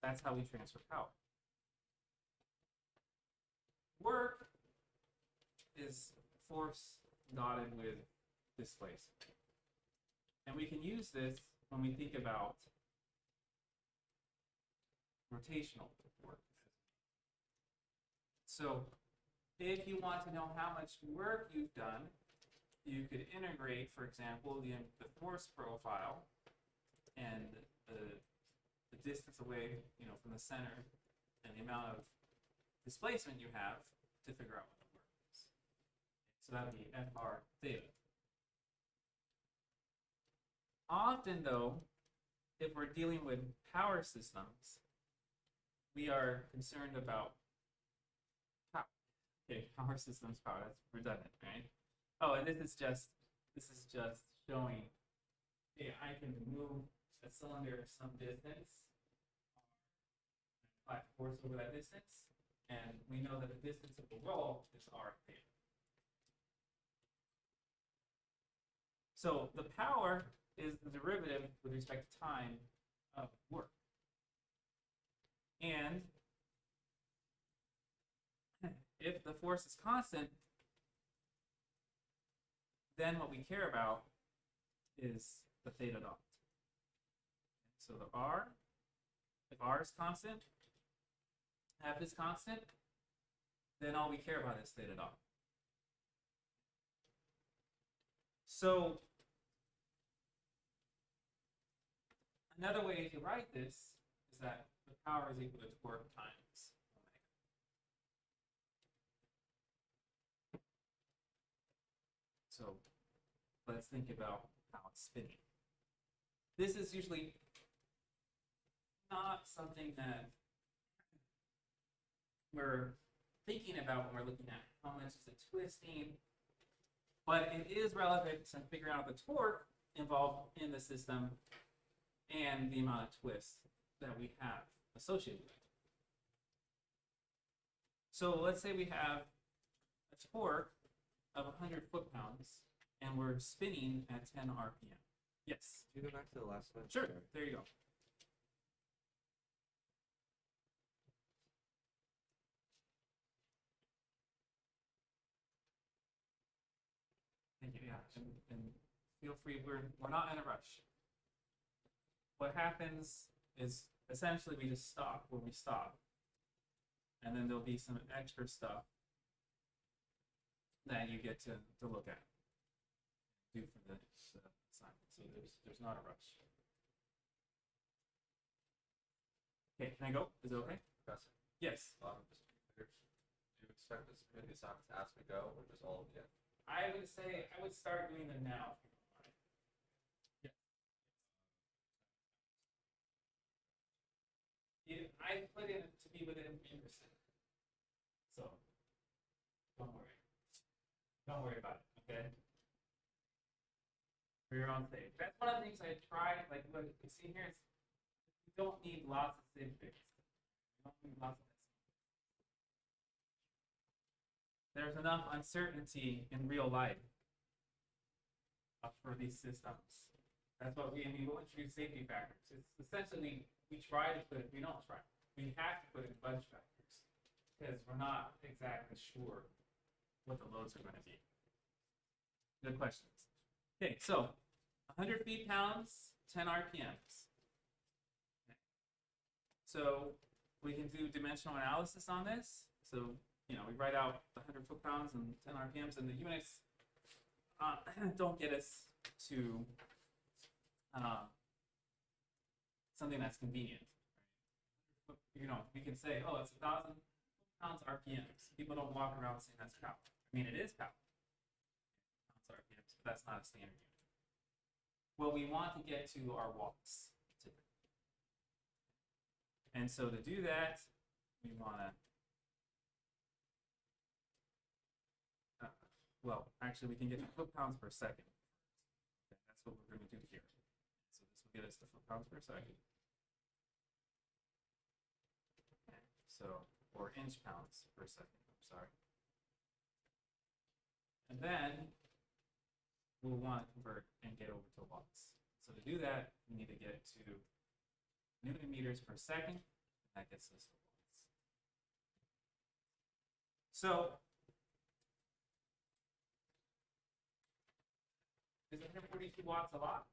That's how we transfer power. Work is force dotted with displacement. And we can use this when we think about rotational work. So if you want to know how much work you've done, you could integrate, for example, the force profile and the distance away, from the center, and the amount of displacement you have to figure out what the work is. So that would be FR theta. Often, though, if we're dealing with power systems, we are concerned about power. Okay, power systems power. That's redundant, right? Oh, and this is just showing. Okay, I can move a cylinder some distance, apply force over that distance, and we know that the distance of the roll is r theta. So the power is the derivative with respect to time of work. And if the force is constant, then what we care about is the theta dot. So the r, if r is constant, F is constant, then all we care about is theta dot. So another way to write this is that the power is equal to torque times omega. So let's think about how it's spinning. This is usually not something that we're thinking about when we're looking at how much is it twisting, but it is relevant to figuring out the torque involved in the system and the amount of twist that we have associated with it. So let's say we have a torque of 100 foot-pounds and we're spinning at 10 RPM. Yes? Can you go back to the last slide? Sure, there you go. Thank you, yeah, and feel free, we're not in a rush. What happens is essentially we just stop when we stop. And then there'll be some extra stuff that you get to look at, do for the assignment. So there's not a rush. Okay, can I go? Is it okay? Professor, Yes. just do you expect this committee assignment to ask me go, or just all of you? I would say I would start doing them now. I put in to be within 3%. So don't worry. Don't worry about it, okay? For your own sake. That's one of the things I tried, like what you see here is you don't need lots of sig figs. You don't need lots of this. There's enough uncertainty in real life for these systems. That's what we will introduce safety factors. It's essentially we try to put, we don't try. We have to put in budge factors because we're not exactly sure what the loads are going to be. Good questions. Okay, so 100 feet-pounds, 10 RPMs. Okay. So we can do dimensional analysis on this. So, we write out the 100 foot-pounds and 10 RPMs, and the units don't get us to something that's convenient. We can say, oh, it's 1,000 pounds RPMs. People don't walk around saying that's power. I mean, it is power. Pounds RPMs, but that's not a standard unit. What we want to get to are watts, typically. And so to do that, we want to, actually, we can get to foot-pounds per second. Okay, that's what we're going to do here. So this will get us to foot-pounds per second. Okay, so, or inch-pounds per second, I'm sorry. And then we'll want to convert and get over to watts. So to do that, we need to get to Newton meters per second, and that gets us to watts. So is 142 watts a lot?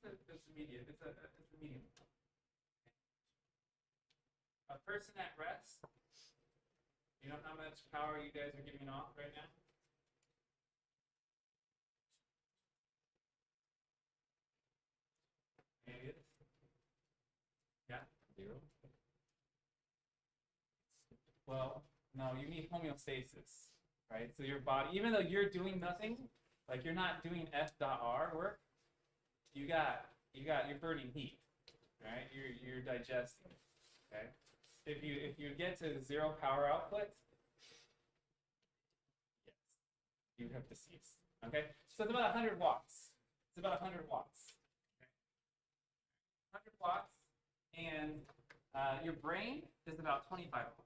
It's a medium. It's a medium. A person at rest. You know how much power you guys are giving off right now? Well, no, you need homeostasis, right? So your body, even though you're doing nothing, like you're not doing F.R work, you're burning heat, right? You're digesting, okay? If you get to 0 power output, yes, you have deceased, okay? So it's about 100 watts. It's about 100 watts. Okay? 100 watts, and your brain is about 25 watts.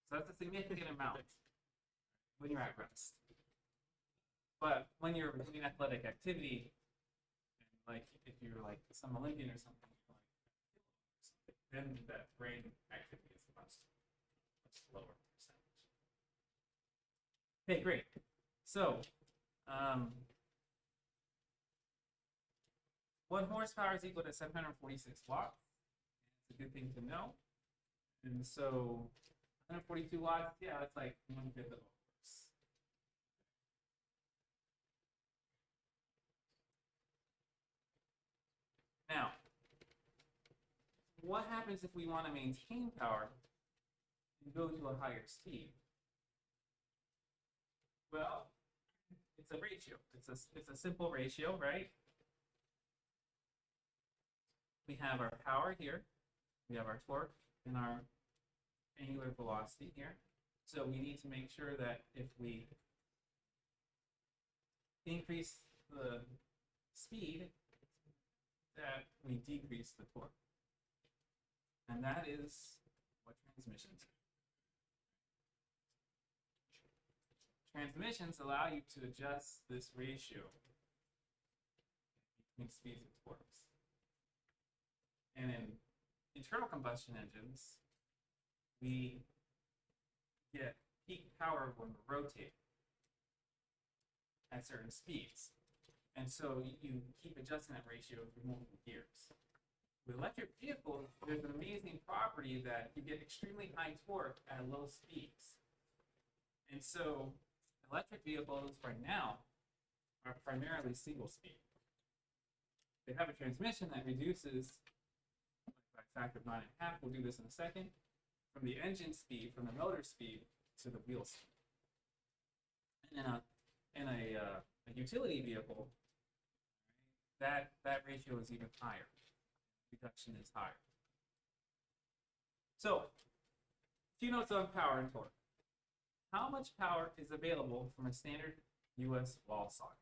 So that's a significant amount when you're at rest. But when you're doing athletic activity, like if you're like some Olympian or something, then that brain activity is much lower percentage. Okay, great. So, 1 horsepower is equal to 746 watts. It's a good thing to know. And so, 142 watts, yeah, that's like 1/5 of a horse. Now, what happens if we want to maintain power and go to a higher speed? Well, it's a ratio. It's a simple ratio, right? We have our power here, we have our torque, and our angular velocity here. So we need to make sure that if we increase the speed, that we decrease the torque. And that is what transmissions do. Transmissions allow you to adjust this ratio between speeds and torques. And in internal combustion engines, we get peak power when we're rotating at certain speeds. And so you keep adjusting that ratio through multiple gears. With electric vehicles, there's an amazing property that you get extremely high torque at low speeds. And so electric vehicles right now are primarily single speed. They have a transmission that reduces by a factor of 9.5. We'll do this in a second. From the engine speed, from the motor speed to the wheel speed. And in a utility vehicle, that ratio is even higher. Reduction is higher. So, a few notes on power and torque. How much power is available from a standard US wall socket?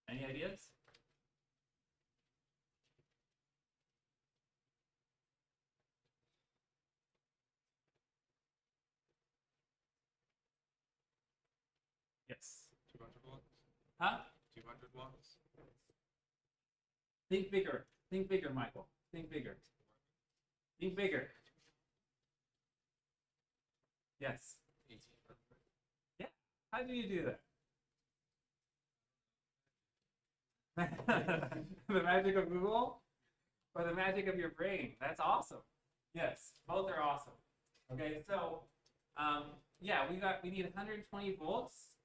Any ideas? Yes. 200 watts. Huh? 200 watts. Think bigger. Think bigger, Michael. Think bigger. Think bigger. Yes. 1800. Yeah. How do you do that? The magic of Google or the magic of your brain? That's awesome. Yes, both are awesome. Okay, so yeah, we need 120 volts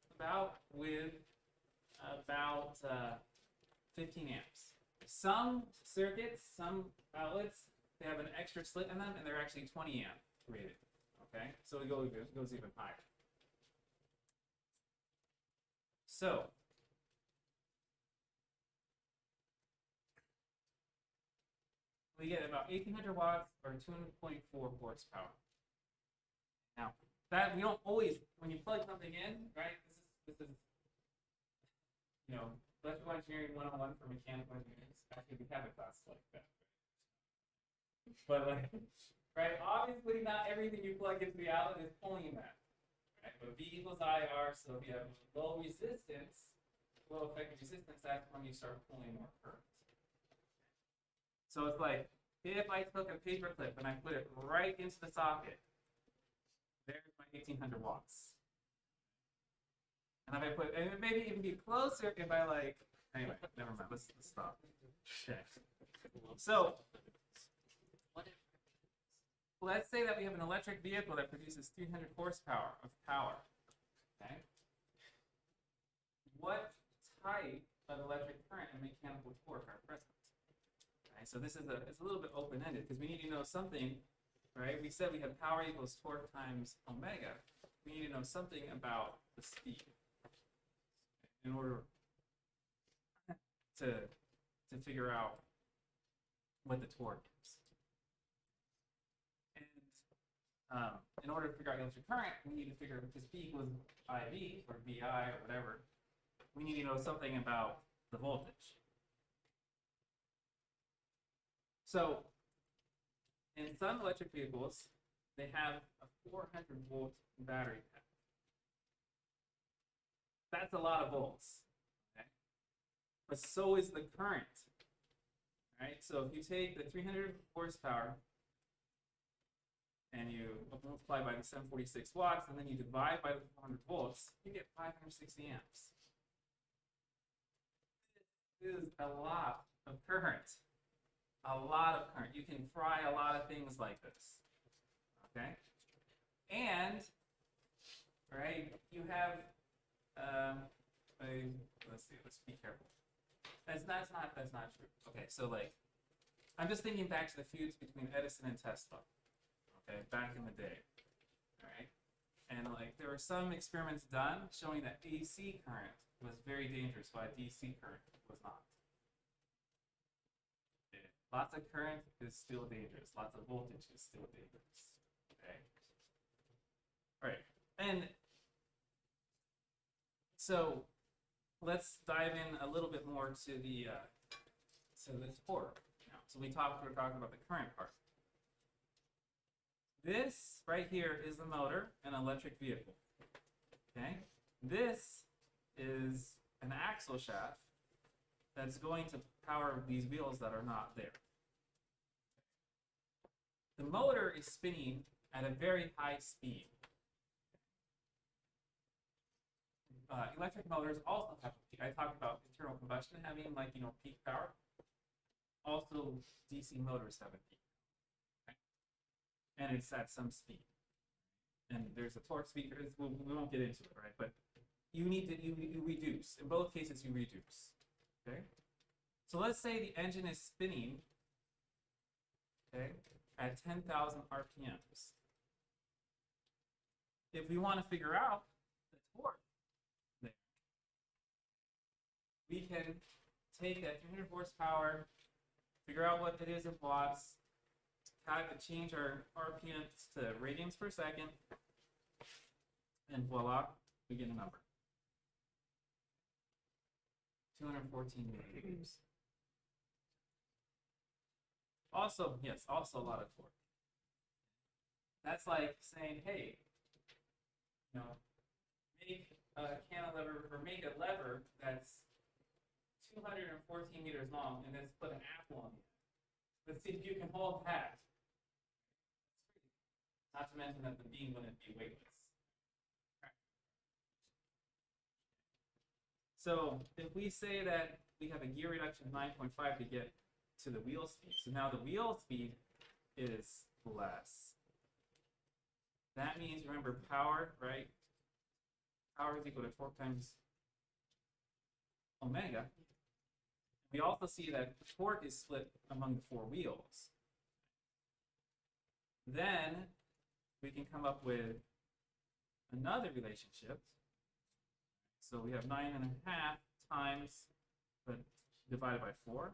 with about 15 amps. Some circuits, some outlets, they have an extra slit in them, and they're actually 20 amp rated. Okay, so it goes even higher. So we get about 1800 watts or 2.4 horsepower. Now, that we don't always, when you plug something in, right? This is electrical engineering 101 for mechanical engineers. Actually, we have a class like that. But like, right? Obviously, not everything you plug into the outlet is pulling that. Right? But V equals IR, so if you have low resistance, low effective resistance, that's when you start pulling more current. So it's like, if I took a paper clip and I put it right into the socket, there's my 1800 watts. And if I put, and maybe even be closer if I like, anyway, never mind, let's stop. Okay. So, let's say that we have an electric vehicle that produces 300 horsepower of power. Okay. What type of electric current and mechanical torque are present? Right, so this is it's a little bit open-ended because we need to know something, right? We said we have power equals torque times omega. We need to know something about the speed in order to figure out what the torque is. And in order to figure out electric current, we need to figure, because P equals IV or VI or whatever, we need to know something about the voltage. So in some electric vehicles, they have a 400-volt battery pack. That's a lot of volts, okay? But so is the current, right? So if you take the 300 horsepower and you multiply by the 746 watts, and then you divide by the 400 volts, you get 560 amps. This is a lot of current. A lot of current. You can fry a lot of things like this, okay? And, right, you have, let's see, let's be careful. That's not true. Okay, so like, I'm just thinking back to the feuds between Edison and Tesla, okay, back in the day, all right? And like, there were some experiments done showing that AC current was very dangerous, while DC current was not. Okay. Lots of current is still dangerous. Lots of voltage is still dangerous, okay? All right, and so let's dive in a little bit more to the torque. So we're talking about the current part. This right here is the motor in an electric vehicle. Okay, this is an axle shaft that's going to power these wheels that are not there. The motor is spinning at a very high speed. Electric motors also have peak. I talked about internal combustion having peak power. Also, DC motors have a peak, okay? And it's at some speed. And there's a torque speed. We won't get into it, right? But you need to you reduce. In both cases, you reduce. Okay. So let's say the engine is spinning, okay, at 10,000 RPMs. If we want to figure out the torque there, we can take that 300 horsepower, figure out what it is in watts, change our RPMs to radians per second, and voila, we get a number. 214 millimeters. Also, yes, also a lot of torque. That's like saying, hey, make a cantilever or make a lever that's 214 meters long and then put an apple on it. Let's see if you can hold that. Not to mention that the beam wouldn't be weightless. So if we say that we have a gear reduction of 9.5 to get to the wheel speed, so now the wheel speed is less. That means, remember, power, right? Power is equal to torque times omega. We also see that torque is split among the four wheels. Then we can come up with another relationship. So we have 9.5 times, but divided by 4,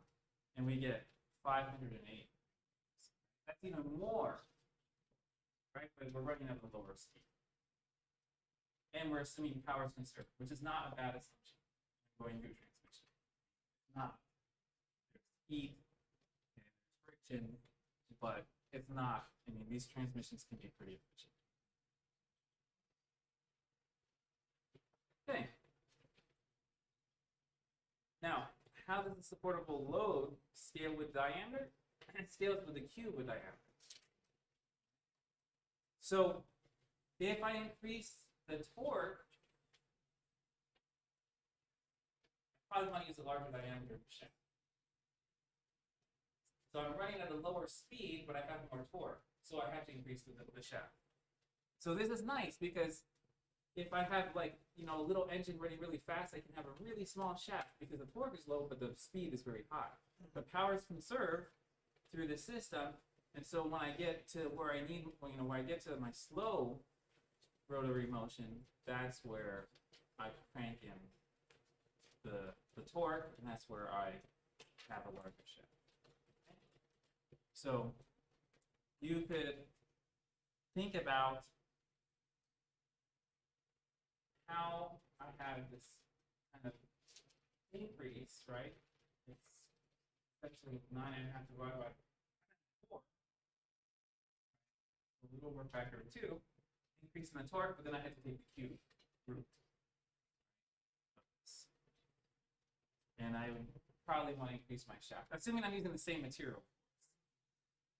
and we get 508. That's even more, right? But we're running at a lower speed. And we're assuming power is conserved, which is not a bad assumption going through transmission. Not. There's heat, and there's friction, but it's not. I mean, these transmissions can be pretty efficient. Okay. Now, how does the supportable load scale with diameter? It scales with the cube with diameter. So, if I increase the torque, I probably want to use a larger diameter shaft. So I'm running at a lower speed, but I have more torque. So I have to increase the shaft. So this is nice because if I have like, you know, a little engine running really fast, I can have a really small shaft because the torque is low, but the speed is very high. The power is conserved through the system, and so when I get to where I need, you know, where I get to my slow rotary motion, that's where I crank in the torque, and that's where I have a larger shaft. So you could think about how I have this kind of increase, right? It's essentially 9.5 divided by 4. A little over a factor of 2, increase in the torque, but then I had to take the cube root of this. And I would probably want to increase my shaft, assuming I'm using the same material.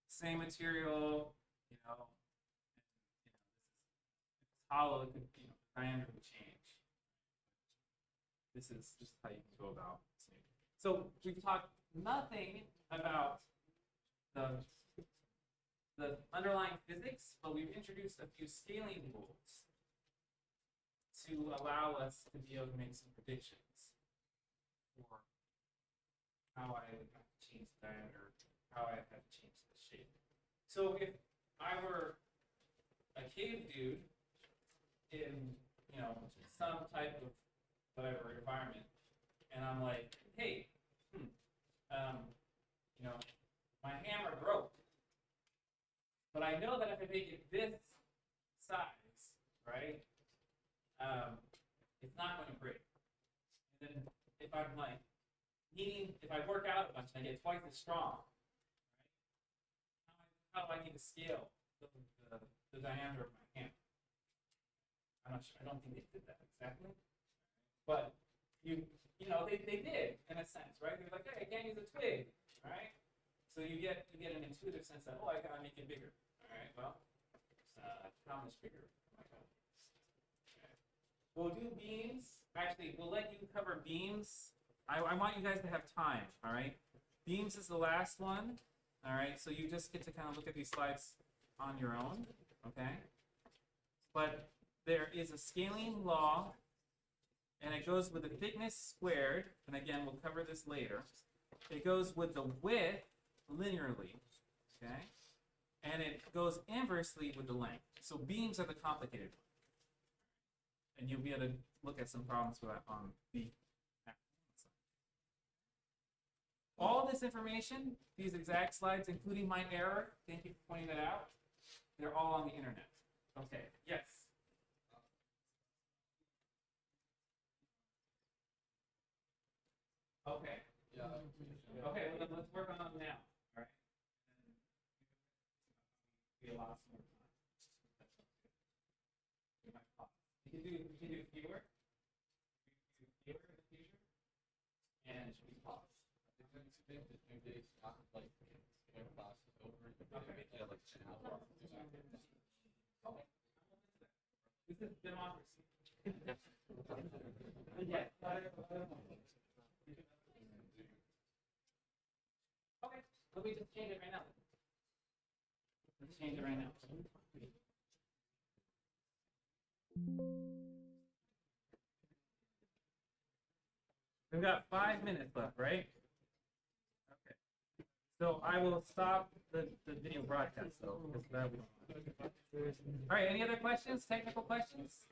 Same material, you know, if it's hollow, it could, you know, the diameter would change. This is just how you can go about it. So we've talked nothing about the underlying physics, but we've introduced a few scaling rules to allow us to be able to make some predictions for how I would have to change the diameter, how I have to change the shape. So if I were a cave dude in, you know, some type of whatever environment, and I'm like, hey, you know, my hammer broke, but I know that if I make it this size, right, it's not going to break. And then if I'm like if I work out a bunch and I get twice as strong, right, how do I need to scale the diameter of my hammer? I'm not sure. I don't think they did that exactly. But you know, they did in a sense, right? They're like, hey, I can't use a twig, right? So you get an intuitive sense that, oh, I gotta make it bigger. All right, well, how much bigger am I gonna? Okay. We'll do beams. Actually, we'll let you cover beams. I want you guys to have time. All right. Beams is the last one. All right. So you just get to kind of look at these slides on your own. Okay. But there is a scaling law. And it goes with the thickness squared, and again, we'll cover this later. It goes with the width linearly, okay? And it goes inversely with the length. So beams are the complicated one. And you'll be able to look at some problems with that on the all this information, these exact slides, including my error, thank you for pointing that out, they're all on the internet. Okay, yes? Okay. Yeah. Okay, well then let's work on them now. All right. Be a lot more time. You can do fewer. Fewer in the future. And should we pause? Okay. This is democracy. Yes. Okay, let me just change it right now. Let's change it right now. We've got 5 minutes left, right? Okay. So I will stop the video broadcast though, because that would... All right, any other questions? Technical questions?